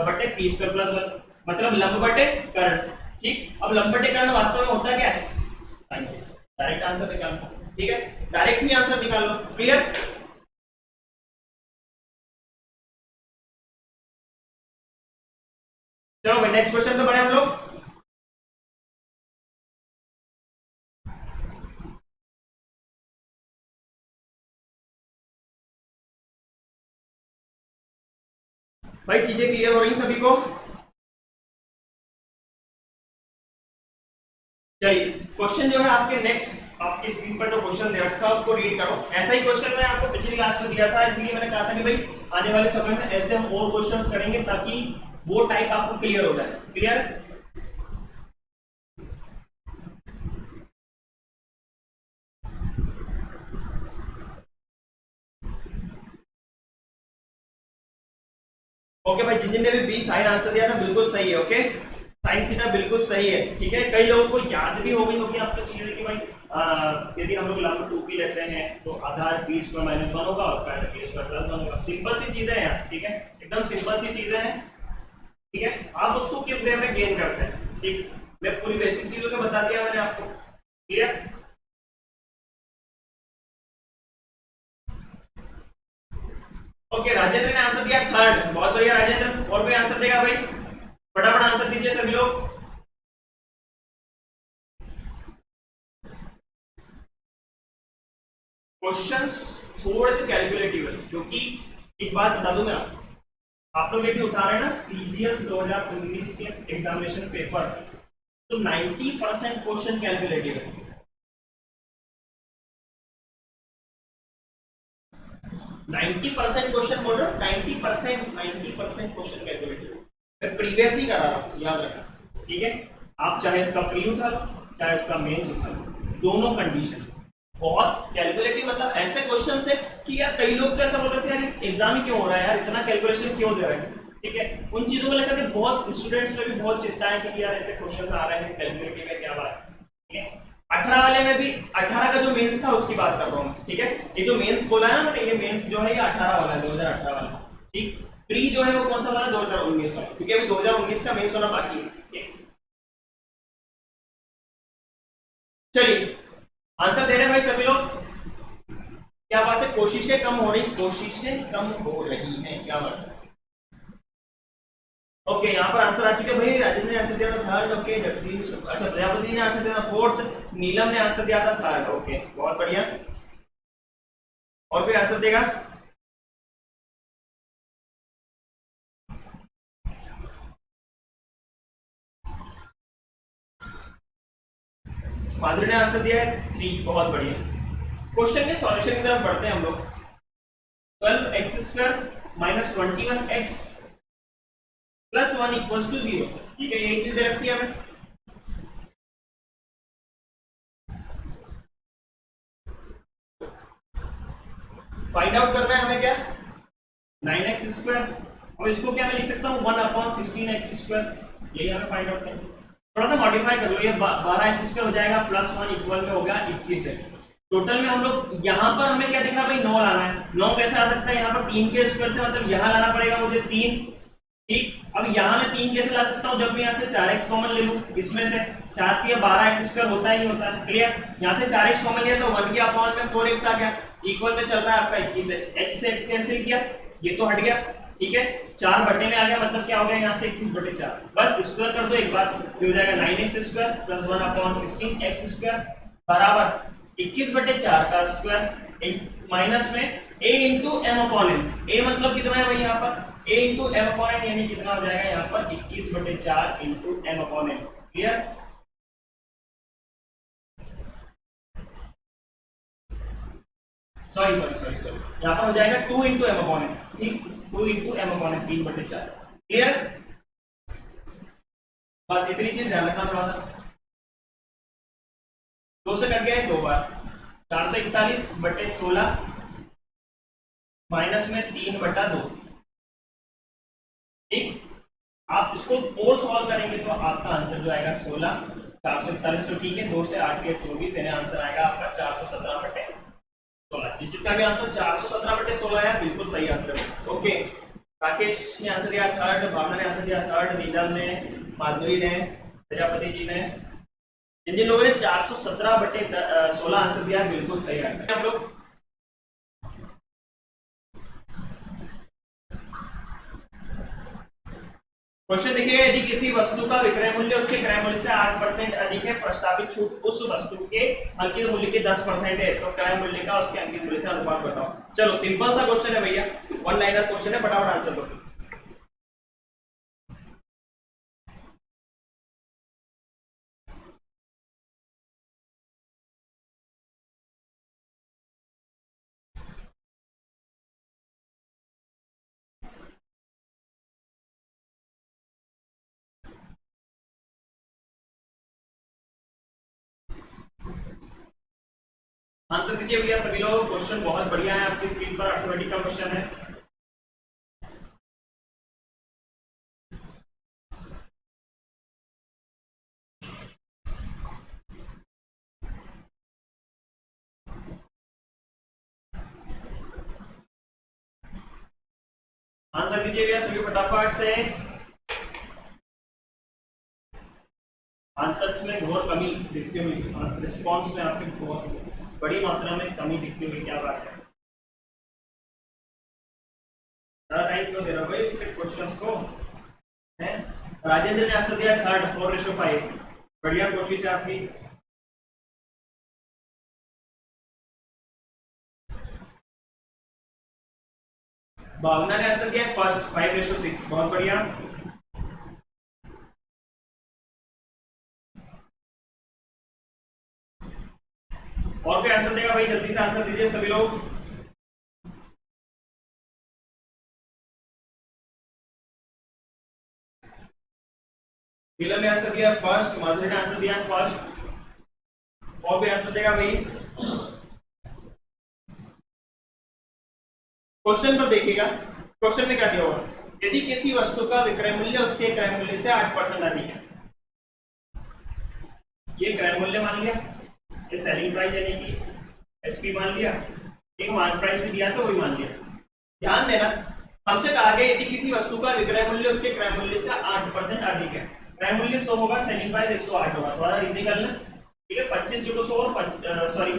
बटे p स्क्वायर प्लस 1, मतलब लंब बटे करंट। ठीक, अब लंब बटे करंट वास्तव में होता क्या है? डायरेक्ट आंसर निकालना। ठीक है, डायरेक्ट ही आंसर निकाल लो। क्लियर? चलो भाई नेक्स्ट क्वेश्चन पे बढ़े हम लोग। भाई चीजें क्लियर हो रही सभी को? चलिए क्वेश्चन जो है आपके नेक्स्ट, आपकी स्क्रीन पर जो क्वेश्चन दे रखा है उसको रीड करो। ऐसा ही क्वेश्चन मैंने आपको पिछली क्लास में दिया था, इसलिए मैंने कहा था कि भाई आने वाले समय में ऐसे हम और क्वेश्चंस करेंगे ताकि वो टाइप आपको क्लियर हो जाए। क्लियर? ओके भाई, जिन्होंने भी 20 साइन आंसर दिया था बिल्कुल सही है। ओके, साइन थीटा बिल्कुल सही है। ठीक है, कई लोगों को याद भी हो गई होगी आपको चीजें कि भाई यदि हम लोग लंब 2p लेते हैं तो आधार p स्क्वायर माइनस 1 होगा और करंट p स्क्वायर प्लस 1 होगा। सिंपल सी चीजें हैं यार। ठीक है, एकदम सिंपल सी चीजें हैं। ठीक है, आप उसको किस वे में गेन करते हैं। ठीक, मैं पूरी बेसिक चीजों से बता दिया मैंने आपको। क्लियर? ओके, राजेंद्र ने आंसर दिया थर्ड, बहुत बढ़िया राजेंद्र। और कोई आंसर देगा भाई? फटाफट आंसर दीजिए सभी लोग। क्वेश्चंस थोड़े से कैलकुलेटिव है, क्योंकि एक बात बता दूं मैं आपको, आप लोग यदि उठा रहे हैं ना सीजीएल 2019 के एग्जामिनेशन पेपर, तो 90% क्वेश्चन कैलकुलेटिव है। 90% क्वेश्चन बोल रहा हूं, 90% क्वेश्चन कैलकुलेटिव। मैं प्रीवियस ही करा रहा हूं, याद रखना। ठीक है, आप चाहे इसका प्री उठा लो चाहे इसका मेंस उठा लो, दोनों कंडीशन बहुत कैलकुलेटिव। मतलब ऐसे क्वेश्चंस थे कि यार कई लोग तो ऐसा बोल रहे थे यार एग्जाम ही क्यों हो रहा है यार, इतना कैलकुलेशन क्यों दे रहे हैं। ठीक है, उन चीजों को लेकर के बहुत स्टूडेंट्स में भी बहुत चिंताएं थी कि यार ऐसे क्वेश्चंस आ रहे हैं कैलकुलेटिव है, क्या बात है। ठीक है, 18 वाले में भी 18 का जो मेंस था उसकी बात कर रहा हूं। ठीक है, ये जो मेंस बोला है ना मैंने, ये मेंस जो है ये 18 वाला है, 2018 वाला। ठीक, प्री जो है वो कौन सा वाला? 2019 वाला, क्योंकि अभी 2019 का मेंस होना बाकी है। चलिए आंसर दे रहे हैं भाई सभी लोग? क्या बात है, कोशिशें कम हो रही, कोशिशें कम हो रही हैं, क्या बात है। ओके, यहाँ पर आंसर आ चुके हैं भाई। राजेंद्र ने आंसर दिया था थर्ड। ओके, जगदीश, अच्छा प्रजापति ने आंसर दिया था फोर्थ, नीलम ने आंसर दिया था थर्ड। ओके, बहुत बढ़िया। और कोई आंसर देगा? माधुरी ने आंसर दिया है 3, बहुत बढ़िया। क्वेश्चन के सॉल्यूशन की तरफ बढ़ते हैं हम लोग। 12x square minus 21x plus 1 equals to 0। ठीक है, यही चीज दे रखी है हमें। फाइंड आउट करना है हमें क्या? 9x स्क्वायर, और इसको क्या मैं लिख सकता हूँ 1/16x स्क्वायर, यही हमें फाइंड आउट करना है। थोड़ा सा मॉडिफाई कर लो, ये 12x स्क्वायर हो जाएगा प्लस 1 इक्वल में हो गया 21x। टोटल में हम लोग यहाँ पर हमें क्या दिख रहा है भाई? 9 लाना है। 9 कैसे आ सकता है? यहाँ पर 3 के स्क्वायर से, मतलब यहाँ लाना पड़ेगा मुझे 3। ठीक, अब यहाँ मैं 3 कैसे ला सकता हूँ? जब मैं यहाँ से 4x कॉमन ले लूँ, इसमें से 4 की 12x स्क्वायर होता ही नहीं होता है। क्लियर? यहाँ से 4x कॉमन लिया तो 1 के अपॉन में 4x आ गया, इक्वल में चल रहा है आपका 21x। x से x कैंसिल किया, ये तो हट गया। ठीक है, 4 बटे में आ गया, मतलब क्या हो गया यहाँ से 21/4। बस स्क्वायर कर दो एक बार, ये हो जाएगा 9x square plus 1/16x square बराबर 21/4 का स्क्वायर माइनस में a into M upon N. a मतलब कितना है भाई यहाँ पर? a into M upon N, यानी कितना हो जाएगा यहाँ पर 21/4 into M upon N. Clear? Sorry sorry sorry sorry, यहाँ पर हो जाएगा 2 इंटू एम अपॉन एन, ठीक, 2 into M upon N, 3/4। Clear? बस इतनी चीज ध्यान रखना थोड़ा सा। 2 से कट गया है 2 बार, 441/16 माइनस में 3/2, ठीक। आप इसको और सॉल्व करेंगे तो आपका आंसर जो आएगा 16, 441 तो ठीक है, 2 से 8 के 24, यानी आंसर आएगा आपका 417/16। जिसका भी आंसर 417/16 है बिल्कुल सही आंसर है। ओके, राकेश ने आंसर दिया थर्ड, भावना ने आंसर दिया थर्ड, नीलम ने, माधुरी ने, प्रजापति जी ने, जिन लोगों ने 417/16 आंसर दिया है बिल्कुल सही आंसर है। हम लोग क्वेश्चन देखिए, यदि किसी वस्तु का विक्रय मूल्य उसके क्रय मूल्य से 8% अधिक है, प्रस्तावित छूट उस वस्तु के अंकित मूल्य के 10% है, तो क्रय मूल्य का उसके अंकित मूल्य से अनुपात बताओ। चलो सिंपल सा क्वेश्चन है भैया, वन लाइनर क्वेश्चन है, फटाफट आंसर करो। आंसर दीजिए भैया सभी लोग, क्वेश्चन बहुत बढ़िया है, आपकी स्क्रीन पर अर्थमेटिक का क्वेश्चन है। आंसर दीजिए भैया सभी फटाफट से। आंसर्स में घोर कमी दिखती हुई, रिस्पॉन्स में आपकी बहुत बड़ी मात्रा में कमी दिखती हुई, क्या बात है? ज़्यादा टाइम क्यों दे रहा हो भाई क्वेश्चंस को? हैं? राजेंद्र ने आंसर दिया थर्ड, 4:5। बढ़िया कोशिश है आपकी। भावना ने आंसर दिया फर्स्ट, 5:6। बहुत बढ़िया। और कोई आंसर देगा भाई? जल्दी से आंसर दीजिए सभी लोग। नीलम ने आंसर दिया फर्स्ट, माधुरी ने आंसर दिया फर्स्ट। और कोई आंसर देगा भाई? क्वेश्चन पर देखिएगा, क्वेश्चन में क्या दिया हुआ, यदि किसी वस्तु का विक्रय मूल्य उसके क्रय मूल्य से 8% अधिक है। ये क्रय मूल्य मान लिया, ये सेलिंग प्राइस यानी कि एसपी मान लिया, एक मान प्राइस भी दिया तो वही मान लिया। ध्यान देना, हमसे कहा गया यदि किसी वस्तु का विक्रय मूल्य उसके क्रय मूल्य से 8% अधिक है, क्रय मूल्य 100 होगा, सेलिंग प्राइस 108 होगा। थोड़ा इजी कर लें, ठीक है। 25 × 100 और सॉरी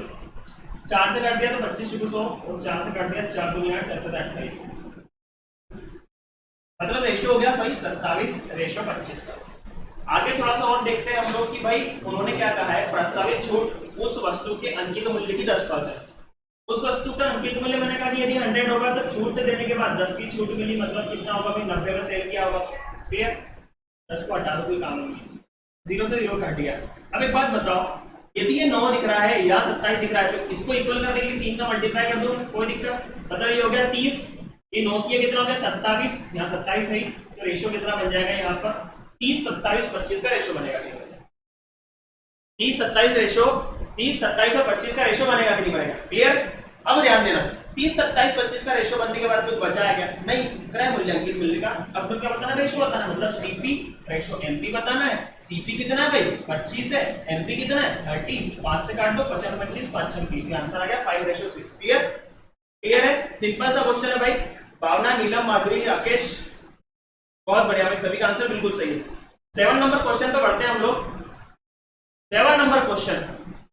4 से काट दिया तो 25 × 100 और 4 से काट दिया 4 दूनी 8, 4 7 28, मतलब रेशियो हो गया भाई 27 रेशियो 25 का। आगे थोड़ा सा और देखते हैं हम लोग कि भाई उन्होंने क्या कहा है, प्रस्तावित छूट उस वस्तु के अंकित मूल्य की 10%। उस वस्तु का अंकित मूल्य मैंने कहा यदि 100 होगा तो छूट देने के बाद 10 की छूट मिली, मतलब कितना होगा भाई? 90 में सेल किया होगा। क्लियर? 10 को हटा दो, कोई काम नहीं है, 0 से 0 कट गया। अब एक बात बताओ, यदि ये 9 दिख रहा है या 27 दिख रहा है, तो इसको इक्वल करने के लिए 3 का मल्टीप्लाई कर दो, कोई दिक्कत? मतलब ये हो गया 30, ये 9 की कितना हो गया 27, यहाँ 27 है, तो रेशियो कितना बन जाएगा यहाँ पर? 30, 27, 25 का रेशियो बनेगा। 30, 27 रेशियो, 30, 27 और 25 का रेशियो बनेगा कि नहीं बनेगा? क्लियर? अब ध्यान देना, 30, 27, 25 का रेशियो बनने के बाद कुछ बचा है क्या? नहीं, क्रय मूल्य अंकित मूल्य का अब तो क्या बताना? रेशियो बताना, मतलब सीपी रेशियो एमपी बताना है। सीपी कितना है भाई? 25 है, एमपी कितना है? 30, 5 से काट दो, 55, 25, 5, 6, 30, आंसर आ गया 5:6। क्लियर? क्लियर है? सिंपल सा क्वेश्चन है भाई। भावना, नीलम, माधुरी, राकेश, बहुत बढ़िया भाई, सभी का आंसर बिल्कुल सही है। 7 नंबर क्वेश्चन पे बढ़ते हैं हम लोग। 7 नंबर क्वेश्चन,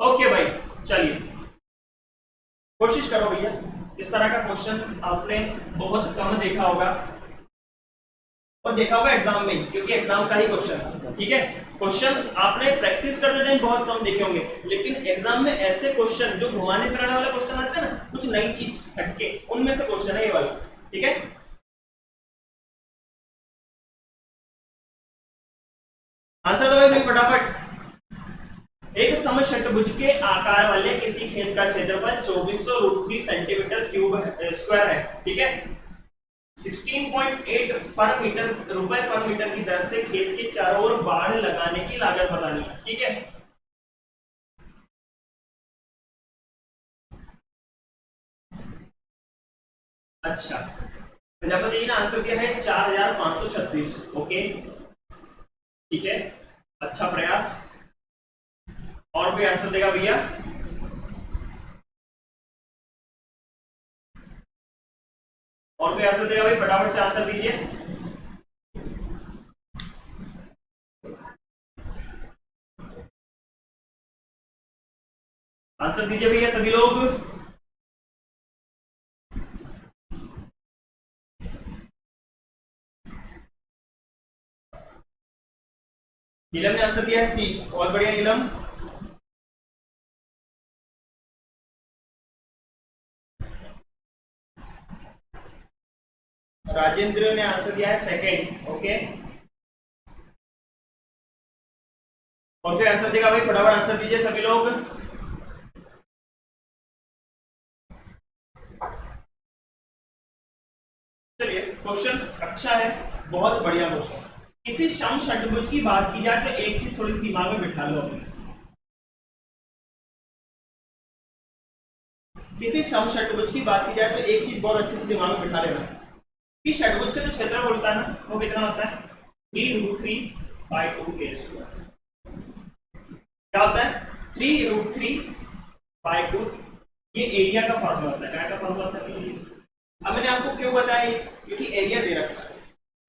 ओके भाई, चलिए कोशिश करो भैया, इस तरह का क्वेश्चन आपने बहुत कम देखा होगा और देखा होगा एग्जाम में, क्योंकि एग्जाम का ही क्वेश्चन है, ठीक है। क्वेश्चंस आपने प्रैक्टिस करते टाइम बहुत कम देखे होंगे, लेकिन एग्जाम में ऐसे क्वेश्चन जो घुमाने फिराने वाले क्वेश्चन आते हैं ना, कुछ नई चीज हटके, उनमें से क्वेश्चन है ये वाला, ठीक है। आंसर दो भाई फटाफट। एक समषटभुज के आकार वाले किसी खेत का क्षेत्रफल 2400√3 सेंटीमीटर क्यूब स्क्वायर है, ठीक है। 16.8 पर मीटर रुपए पर मीटर की दर से खेत के चारों ओर बाड़ लगाने की लागत बतानी है, ठीक है। अच्छा, प्रजापति जी ने आंसर दिया है 4536। ओके, ठीक है, अच्छा प्रयास। और भी आंसर देगा भैया? और भी आंसर देगा भाई? फटाफट से आंसर दीजिए। आंसर दीजिए भैया सभी लोग। नीलम ने आंसर दिया है सी, बहुत बढ़िया नीलम। राजेंद्र ने आंसर दिया है सेकंड। ओके, और कोई आंसर देगा भाई? फटाफट आंसर दीजिए सभी लोग। चलिए, क्वेश्चन अच्छा है, बहुत बढ़िया क्वेश्चन। किसी समषटभुज की बात की जाए तो एक चीज थोड़ी दिमाग में बिठा लो अपने। किसी समषटभुज की बात की जाए तो एक चीज बहुत अच्छे से दिमाग में बिठा लेना कि षटभुज का जो क्षेत्रफल होता है ना, वो कितना होता है? 3√3/2 क्या होता है? 3√3/2। ये एरिया का फॉर्मूला होता है। क्या का फॉर्मूला होता है? अब मैंने आपको क्यों बताया, क्योंकि एरिया दे रखा है।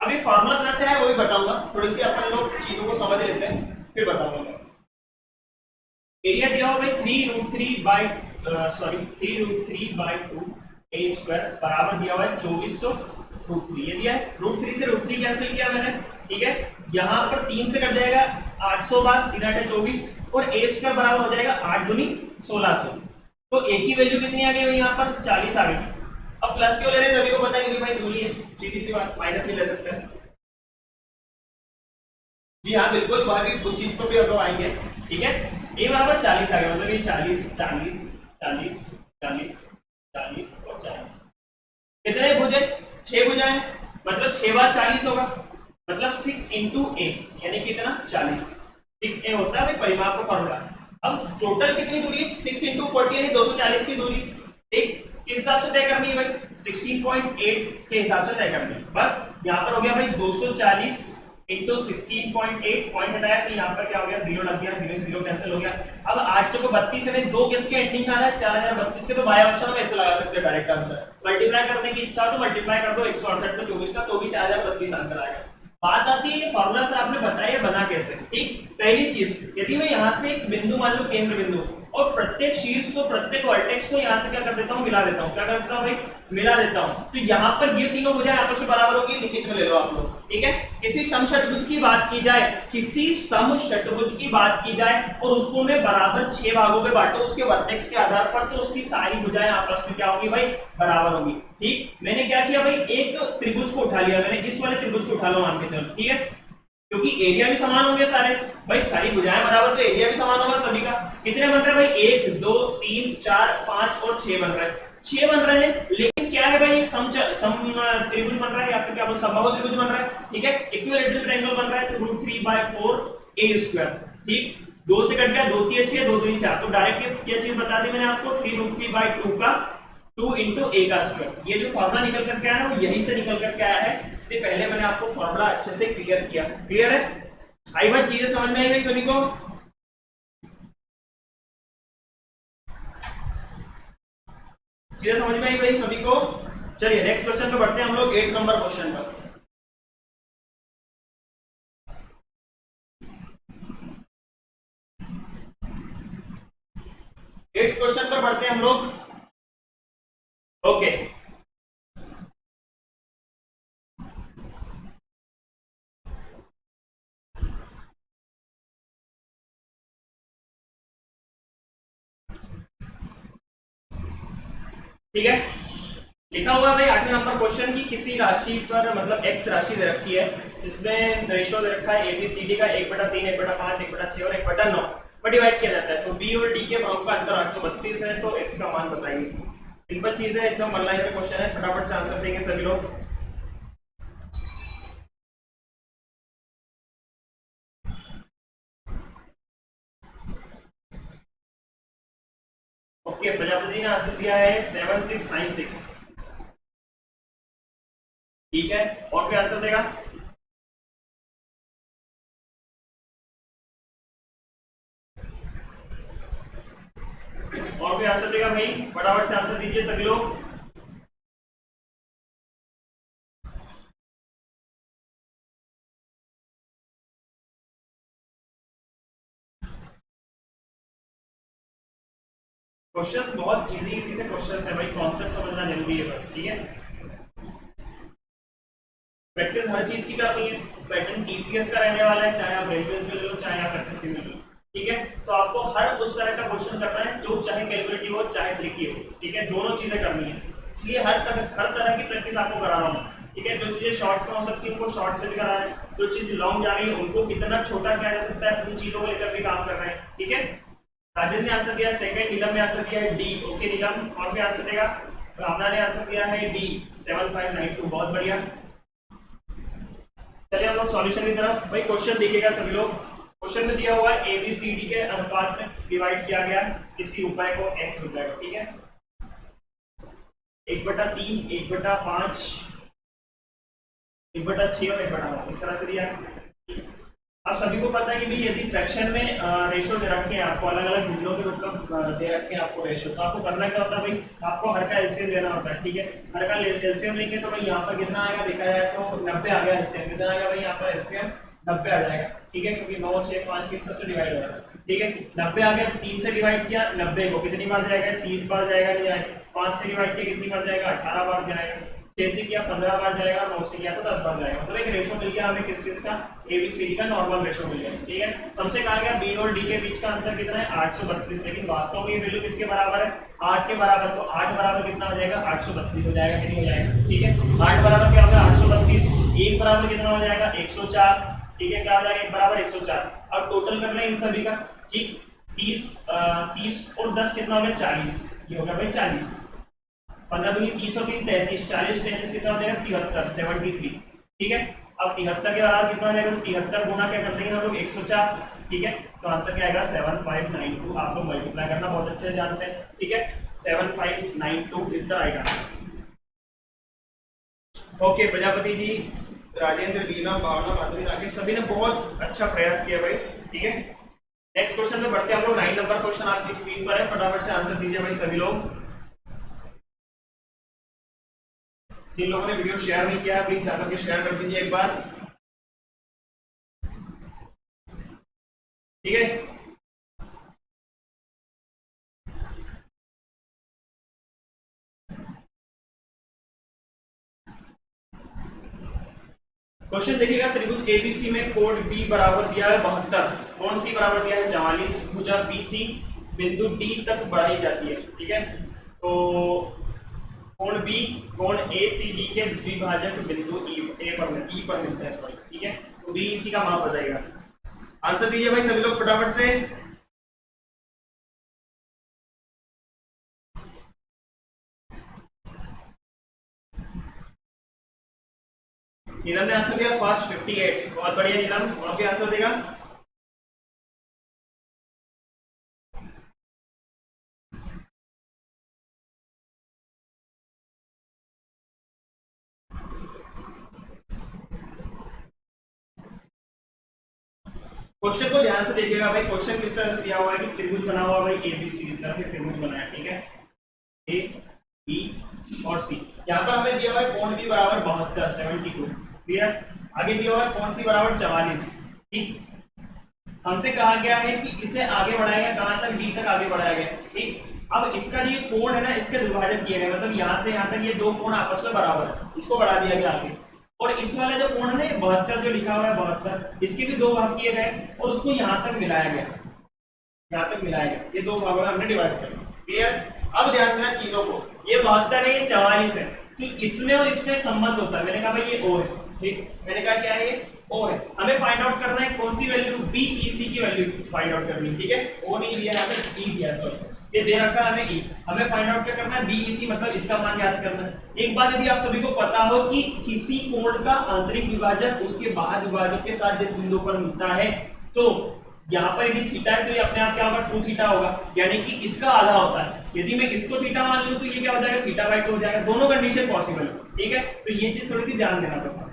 अभी फॉर्मूला कैसे है वो भी बताऊंगा, थोड़ी सी अपन लोग चीजों को समझ लेते हैं फिर बताऊंगा मैं। एरिया दिया हुआ भाई 3√3/2 बराबर दिया हुआ है 2400√3। ये दिया है। √3 से √3 कैंसिल किया मैंने, ठीक है। यहाँ पर 3 से कट जाएगा 800 बार, 3×8 = 24 और a² बराबर हो जाएगा 8×2 = 1600। तो a की वैल्यू कितनी आ गई यहाँ पर? 40 आ गई। अब प्लस क्यों ले रहे हैं? सभी को पता है कि भाई दूरी है, सीधी सी बात, माइनस भी ले सकते हैं। जी हाँ बिल्कुल, वह भी उस चीज पर भी अब आएंगे, ठीक है। a बराबर 40 आ गया, मतलब ये 40 40 40 40 40 और 40। कितने भुजे? 6 भुजाएं, मतलब 6 बार 40 होगा, मतलब 6 × a यानी कितना? 40। 6a होता है भाई परिमाप का फॉर्मूला। अब टोटल कितनी दूरी है? 6 × 40 यानी 240 की दूरी। ठीक, किस हिसाब से तय करनी है भाई? 16.8 के हिसाब से तय करनी है। बस यहाँ पर हो गया भाई 240 × 16.8, पॉइंट हटाया तो यहाँ पर क्या हो गया? 0 लग गया, 0 0 कैंसिल हो गया। अब 8 को 32 में 2 किसके एंडिंग आ रहा है? 4032 के, तो बाय ऑप्शन हम ऐसे लगा सकते हैं डायरेक्ट आंसर। मल्टीप्लाई करने की इच्छा हो तो मल्टीप्लाई कर दो 168 में 24 का, तो भी 4032 आंसर आएगा। बात आती है ये फॉर्मूला सर आपने बताया बना कैसे। ठीक, पहली चीज, यदि मैं यहाँ से एक बिंदु मान लूं, केंद्र बिंदु, और प्रत्येक शीर्ष को, प्रत्येक वर्टेक्स को यहाँ से क्या कर देता हूँ? मिला देता हूँ। क्या कर देता हूँ भाई? मिला देता हूँ। तो यहाँ पर ये तीनों भुजाएं आपस में बराबर होगी, लिखित में ले लो आप लोग, ठीक है। किसी समषटभुज की बात की जाए, किसी समषटभुज की बात की जाए और उसको मैं बराबर 6 भागों में बांटू उसके वर्टेक्स के आधार पर, तो उसकी सारी भुजाएं आपस में क्या होगी भाई? बराबर होगी। ठीक, मैंने क्या किया भाई? एक त्रिभुज को उठा लिया मैंने, इस वाले त्रिभुज को उठा लो मान के चलो, ठीक है, क्योंकि एरिया भी समान होंगे सारे भाई, सारी भुजाएं बराबर तो एरिया भी समान होगा सभी का। कितने बन रहे हैं भाई? 1 2 3 4 5 और 6 बन रहे हैं। 6 बन रहे हैं, लेकिन क्या है भाई? एक सम त्रिभुज बन रहा है, या फिर क्या बोलते हैं, समबाहु त्रिभुज बन रहा है, ठीक है। इक्विलैटरल ट्रायंगल बन रहा है, तो √3/4a²। ठीक, 2 से कट गया, 2 3 6 2 2 4, तो डायरेक्ट ये चीज बता दी मैंने आपको, 3√3/2 का 2 × a²। ये जो फॉर्मूला निकल करके आया है वो यहीं से निकल करके आया है, इसलिए पहले मैंने आपको फॉर्मूला अच्छे से क्लियर किया। क्लियर है? आई बात, चीजें समझ में आई गई सभी को? चीजें समझ में आई गई सभी को? चलिए नेक्स्ट क्वेश्चन पे बढ़ते हैं हम लोग, 8 नंबर क्वेश्चन पर। नेक्स्ट क्वेश्चन पर बढ़ते हैं हम लोग। ओके, ठीक है, लिखा हुआ है भाई 8वें नंबर क्वेश्चन की, किसी राशि पर मतलब x राशि दे रखी है, इसमें रेशियो दे रखा है ABCD का 1/3 1/5 1/6 और 1/9। पर डिवाइड किया जाता है। तो बी और डी के भागों का अंतर 832 है, तो x का मान बताइए। सिंपल चीज है, एकदम वन लाइन में क्वेश्चन है, फटाफट से आंसर देंगे सभी लोग। ओके, प्रजापति ने आंसर दिया है 7696। ठीक है, और क्या आंसर देगा? और कोई आंसर देगा भाई? फटाफट से आंसर दीजिए सभी लोग। क्वेश्चंस बहुत इजी से क्वेश्चंस है भाई, कॉन्सेप्ट समझना जरूरी है बस। ठीक है, प्रैक्टिस हर चीज की करनी है। पैटर्न टीसीएस का रहने वाला है, चाहे आप रेलवेज में ले लो चाहे आप एसएससी में ले लो। ठीक है, तो आपको हर उस तरह का क्वेश्चन करना है जो चाहे कैलकुलेटिव हो चाहे ट्रिकी हो। ठीक है, दोनों चीजें करनी है, इसलिए हर तरह की प्रैक्टिस आपको करा रहा हूँ। ठीक है, जो चीजें शॉर्ट में हो सकती है उनको शॉर्ट से भी करा रहे हैं, जो चीज लॉन्ग जा रही है उनको कितना छोटा किया जा सकता है उन चीजों को लेकर भी काम कर रहे हैं। ठीक है, राजेंद्र ने आंसर दिया सेकंड, नीलम ने आंसर दिया है डी। ओके नीलम, और भी आंसर देगा? रामना ने आंसर दिया है डी 7592। बहुत बढ़िया, चलिए हम लोग सॉल्यूशन की तरफ। भाई क्वेश्चन देखिएगा सभी लोग, क्वेश्चन में दिया हुआ है एबीसीडी के अनुपात में डिवाइड किया गया किसी उपाय को x रुपए को। ठीक है, 1/3, 1/5, 1/6 और 1/9 इस तरह से दिया है। अब सभी को पता है कि भाई यदि फ्रैक्शन में रेशो दे रखे हैं आपको, अलग अलग बिंदुओं के रूप में दे रखे हैं आपको रेशो, तो आपको करना क्या होता है भाई, आपको हर का एलसीएम लेना होता है। ठीक है, हर का एलसीएम लेंगे तो भाई यहाँ पर कितना आएगा देखा जाए तो 90 आ गया एलसीएम, कितना आएगा भाई यहाँ पर एलसीएम 90 आ जाएगा। ठीक है, क्योंकि 9, 6, 5 3 सबसे डिवाइड हो रहा है। ठीक है, 90 आ गया तो 3 से डिवाइड किया, 90 को कितनी बार जाएगा? 30 बार जाएगा, नहीं जाएगा। 5 से डिवाइड किया कितनी बार जाएगा? 18 बार जाएगा। 6 से किया 15 बार जाएगा, 9 से किया तो 10 बार जाएगा। मतलब एक रेशो मिल गया हमें किस का, एबीसीडी का नॉर्मल रेशो मिल गया। ठीक है, हमसे कहा गया बी और डी के बीच का अंतर कितना है? 832, लेकिन वास्तव में ये वैल्यू किसके बराबर है? 8 के बराबर। तो 8 बराबर कितना हो जाएगा? 832 हो जाएगा, कितनी हो जाएगा? ठीक है, 8 बराबर क्या होगा? 832। 1 बराबर कितना हो जाएगा? 104। ठीक है, क्या हो जाएगा? 1 बराबर 104। अब टोटल करना है इन सभी का। ठीक, 30 और 10 कितना हो गया? 40। ये हो गया भाई 40। 15 दूनी 30 और 3 33, 40 33 कितना हो जाएगा? 73, 73। ठीक है, अब 73 के बराबर कितना हो जाएगा? तो 73 गुना क्या कर देंगे हम लोग? 104। ठीक है, तो आंसर क्या आएगा? 7592। आप लोग मल्टीप्लाई करना बहुत अच्छे से जानते हैं। ठीक है, 7592 is the right answer. Okay, Prajapati ji, Rajendra, Veena, Bhavna, Madhuri, Rakesh सभी ने बहुत अच्छा प्रयास किया भाई। ठीक है, नेक्स्ट क्वेश्चन में बढ़ते हैं हम लोग। 9 नंबर क्वेश्चन आपकी स्क्रीन पर है, फटाफट से आंसर दीजिए भाई सभी लोग। जिन लोगों ने वीडियो शेयर नहीं किया प्लीज जाकर के शेयर कर दीजिए एक बार। ठीक है, क्वेश्चन देखिएगा, त्रिभुज एबीसी में कोण बी बराबर दिया है 72, कोण सी बराबर दिया है 44, भुजा बीसी बिंदु डी तक बढ़ाई जाती है। ठीक है, तो कोण बी कोण ए सी डी के द्विभाजक बिंदु ई पर मिलता है। सॉरी, ठीक है, तो बी सी का माप बताइएगा। आंसर दीजिए भाई सभी लोग फटाफट से। नीलम ने आंसर दिया फर्स्ट 58। बहुत बढ़िया नीलम, और भी आंसर देगा? क्वेश्चन को ध्यान से देखिएगा भाई, क्वेश्चन किस तरह से दिया हुआ है कि त्रिभुज बना हुआ भाई एबीसी, इस तरह से त्रिभुज बना है। ठीक है, ए बी और सी, यहाँ पर हमें दिया हुआ है कोण बी बराबर 72, 72। क्लियर, आगे दिया हुआ है कोण सी बराबर 44। ठीक, हमसे कहा गया है कि इसे आगे बढ़ाया गया, कहां तक? डी तक आगे बढ़ाया गया। ठीक, अब इसका ये कोण है ना, इसके विभाजन किए गए, मतलब यहाँ से यहाँ तक ये दो कोण आपस में बराबर है, इसको बढ़ा दिया गया आगे। और इस वाला जो कोण है ना 72 जो लिखा हुआ है 72, इसके भी दो भाग किए गए और उसको यहाँ तक मिलाया गया, यहाँ तक मिलाया गया, ये दो भागों में हमने डिवाइड कर दिया। क्लियर, अब ध्यान देना चीजों को, ये 72 है, ये 44 है, तो इसमें और इसमें एक संबंध होता है। मैंने कहा भाई ये ओ है। ठीक, मैंने कहा क्या है ये ओ है, हमें फाइंड आउट करना है कौन सी वैल्यू, बीईसी की वैल्यू फाइंड आउट करनी है, ठीक है। ओ नहीं दिया है हमें, ई दिया है, सॉरी ये दे रखा है हमें ई, हमें फाइंड आउट क्या करना है, बीईसी मतलब इसका मान याद करना है। एक बात यदि आप सभी को पता हो कि किसी कोण का आंतरिक विभाजक उसके बाह्य विभाजक के साथ जिस बिंदु पर मिलता है, तो यहाँ पर यदि थीटा है तो ये अपने आप क्या होगा, 2 थीटा होगा, यानी कि इसका आधा होता है। यदि मैं इसको थीटा मान लूं तो ये क्या हो जाएगा, थीटा बाई 2 हो जाएगा। दोनों कंडीशन पॉसिबल है, ठीक है। तो ये चीज थोड़ी सी ध्यान देना पड़ता है।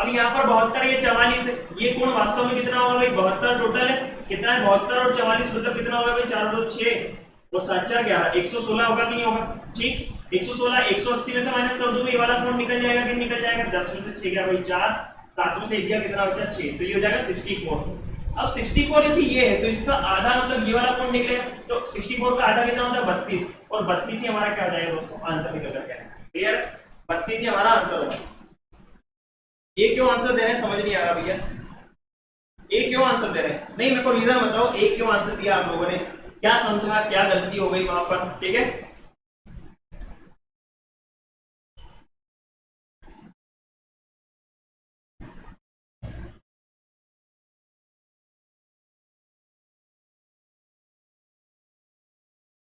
अब यहाँ पर 72 ये 44 है, ये कोण वास्तव में कितना होगा भाई, 72 टोटल है, कितना है 72 और 44 मतलब कितना होगा भाई, 4 2 6 और 7 4 11, 116 होगा कि नहीं होगा, ठीक। 116 180 में से माइनस कर दो तो ये वाला कोण निकल जाएगा कि निकल जाएगा, 10 में से 6 गया भाई 4, 7 में से 1 गया कितना बचा 6, तो ये हो जाएगा 64। अब 64 यदि ये है तो इसका आधा मतलब ये वाला कोण निकलेगा, तो 64 का आधा कितना होता है 32, और 32 ही हमारा क्या हो जाएगा दोस्तों, आंसर निकल कर आएगा, क्लियर है, 32 ही हमारा आंसर होगा। ये क्यों आंसर दे रहे हैं समझ नहीं आ रहा भैया, ए क्यों आंसर दे रहे हैं, नहीं मेरे को रीजन बताओ, ए क्यों आंसर दिया आप लोगों ने, क्या समझा, क्या गलती हो गई वहां पर, ठीक है।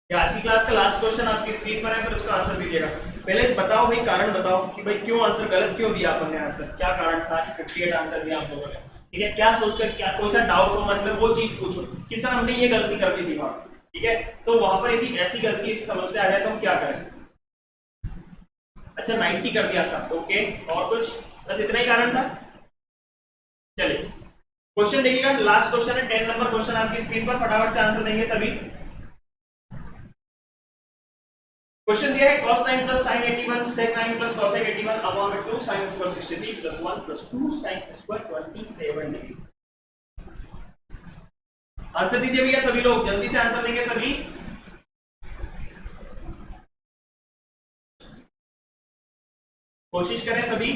आज की क्लास का लास्ट क्वेश्चन आपकी स्क्रीन पर है, फिर उसका आंसर दीजिएगा। पहले बताओ भाई, कारण बताओ कि भाई क्यों आंसर गलत क्यों दिया आपने आंसर, क्या कारण था कि 58 आंसर दिया आप लोगों ने, ठीक है। क्या सोचकर, क्या कोई सा डाउट हो मन में वो चीज पूछो कि सर हमने ये गलती कर दी थी वहां, ठीक है। तो वहां पर यदि ऐसी गलती ऐसी समस्या आ जाए तो हम क्या करें। अच्छा 90 कर दिया था, ओके, और कुछ, बस इतना ही कारण था। चलिए क्वेश्चन देखिएगा, लास्ट क्वेश्चन है 10 नंबर क्वेश्चन आपकी स्क्रीन पर, फटाफट से आंसर देंगे सभी। क्वेश्चन दिया है cos 9 plus sin 81 sec 9 plus cosec 81 upon 2 sin square 63 plus 1 plus 2 sin square 27 degree. Answer दीजिए भैया सभी लोग, जल्दी से आंसर देंगे सभी। कोशिश करें सभी।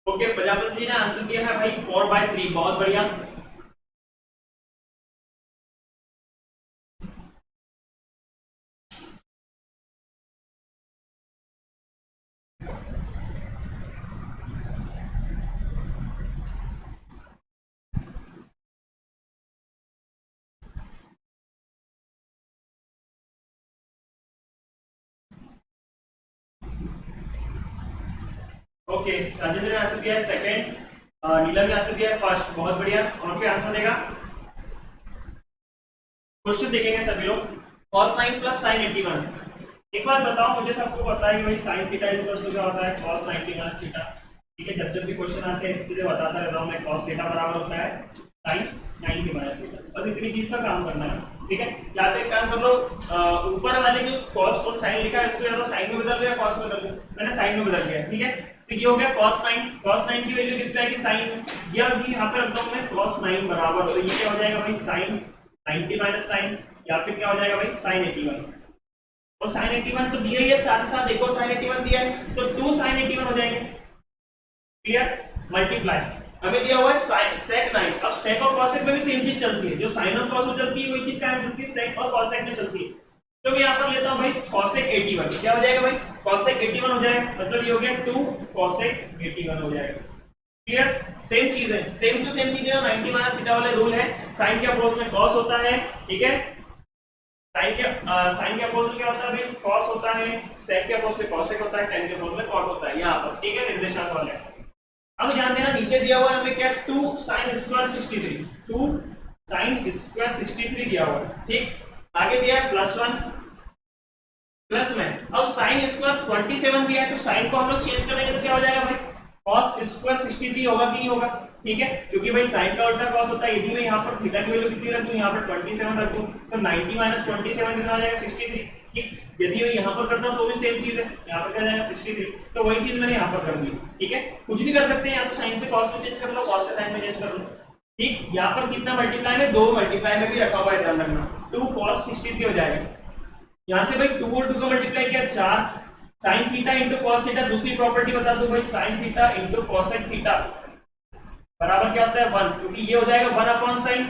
ओके प्रजापति जी ने आंसर दिया है भाई 4/3, बहुत बढ़िया। ओके राजेंद्र ने आंसर दिया है सेकंड, नीलम ने आंसर दिया है फर्स्ट, बहुत बढ़िया। और क्या आंसर देगा, क्वेश्चन देखेंगे सभी लोग। cos 9 plus sin 81, एक बात बताओ मुझे, सबको पता है कि भाई sin थीटा इक्वल टू क्या होता है, cos 90 minus थीटा, ठीक है। जब जब भी क्वेश्चन आते हैं ऐसी चीजें बताता रहता हूं मैं, cos थीटा बराबर होता है sin 90 minus थीटा, बस इतनी चीज का काम करना है, ठीक है। या तो एक काम कर लो, ऊपर वाले जो cos और sin लिखा है इसको या तो sin में बदल दो या cos में बदल दो, मैंने sin में बदल दिया, ठीक है। तो ये हो गया cos 9 की वैल्यू किस पे आएगी, sin, या यहाँ पे रखता हूं मैं cos 9 बराबर, तो ये क्या हो जाएगा भाई sin 90 minus 9, या फिर क्या हो जाएगा भाई sin 81, और sin 81 तो दिया ही है, साथ ही साथ एक और sin 81 दिया है, तो 2 sin 81 हो जाएंगे, क्लियर, मल्टीप्लाई। हमें दिया हुआ है sec 9, अब sec और cosec में भी सेम चीज चलती है, जो sin और cos में चलती है वही चीज क्या में चलती है, sec और cosec में चलती है। तो मैं यहाँ पर लेता हूँ भाई cosec 81, क्या हो जाएगा भाई, cosec 81 हो जाएगा, मतलब ये हो गया 2 cosec 81 हो जाएगा, क्लियर। सेम चीज है, सेम टू सेम चीज है, 90 माइनस थीटा वाले रूल है, sin के अपोज में cos होता है, ठीक है। sin के अपोज में क्या होता है भाई, cos होता है, sec के अपोज में cosec होता है, tan के अपोज में cot होता है, यहाँ पर, ठीक है, निर्देशांक वाले। अब ध्यान देना, नीचे दिया हुआ है हमें क्या, 2 sin स्क्वायर 63, 2 sin स्क्वायर 63 दिया हुआ है, ठीक। आगे दिया है +1 प्लस में, अब sin स्क्वायर 27 दिया है, तो sin को हम लोग चेंज करेंगे तो क्या हो जाएगा भाई, cos स्क्वायर 63 होगा कि नहीं होगा, ठीक है, क्योंकि भाई sin का उल्टा cos होता है 80 में, यहाँ पर थीटा की वैल्यू कितनी रख दूं, यहाँ पर 27 रख दूं, तो 90 माइनस 27 कितना हो जाएगा 63, ठीक, यदि मैं यहाँ पर करता हूँ तो भी सेम चीज है, यहाँ पर क्या जाएगा 63, तो वही चीज मैंने यहाँ पर कर दी। ठीक है, कुछ भी कर सकते हैं, या तो साइन से कॉस में चेंज कर लो, कॉस से साइन में चेंज कर लो। ठीक, यहाँ पर कितना मल्टीप्लाई में, 2 मल्टीप्लाई में भी रखा हुआ है, ध्यान रखना, 2 cos 63 हो जाएगा। यहाँ से भाई 2 और 2 का मल्टीप्लाई किया 4, sin theta into cos theta, दूसरी प्रॉपर्टी बता दूं भाई, sin theta into cosec theta बराबर क्या होता है 1, क्योंकि ये हो जाएगा 1 अपॉन साइन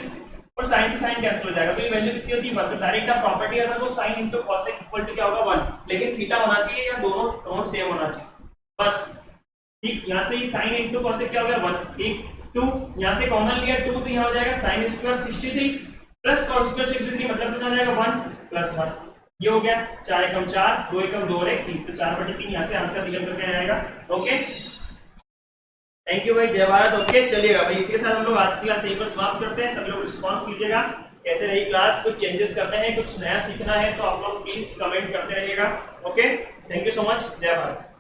और साइन से साइन कैंसिल हो जाएगा, तो ये वैल्यू कितनी होती है 1, तो डायरेक्ट आप प्रॉपर्टी अगर वो sin into cosec equal to क्या होगा 1, लेकिन थीटा होना चाहिए या दोनों सेम होना चाहिए बस। ठीक, यहाँ से ही sin इंटू cosec क्या हो गया 1, ठीक, 2 यहाँ से कॉमन लिया 2, तो यहाँ हो जाएगा sin square 63 plus cos square 63, मतलब कितना हो जाएगा 1 प्लस 1, ये हो गया 4 एकम 4, 2 एकम 2 और 1 3, तो 4/3 यहाँ से आंसर निकल करके आएगा। ओके, थैंक यू भाई, जय भारत। ओके, चलिएगा भाई, इसके साथ हम लोग आज की क्लास यहीं पर समाप्त करते हैं। सभी लोग रिस्पांस कीजिएगा, कैसे रही क्लास, कुछ चेंजेस करने हैं, कुछ नया सीखना है तो आप लोग प्लीज कमेंट करते रहिएगा। Okay, thank you so much, जय भारत।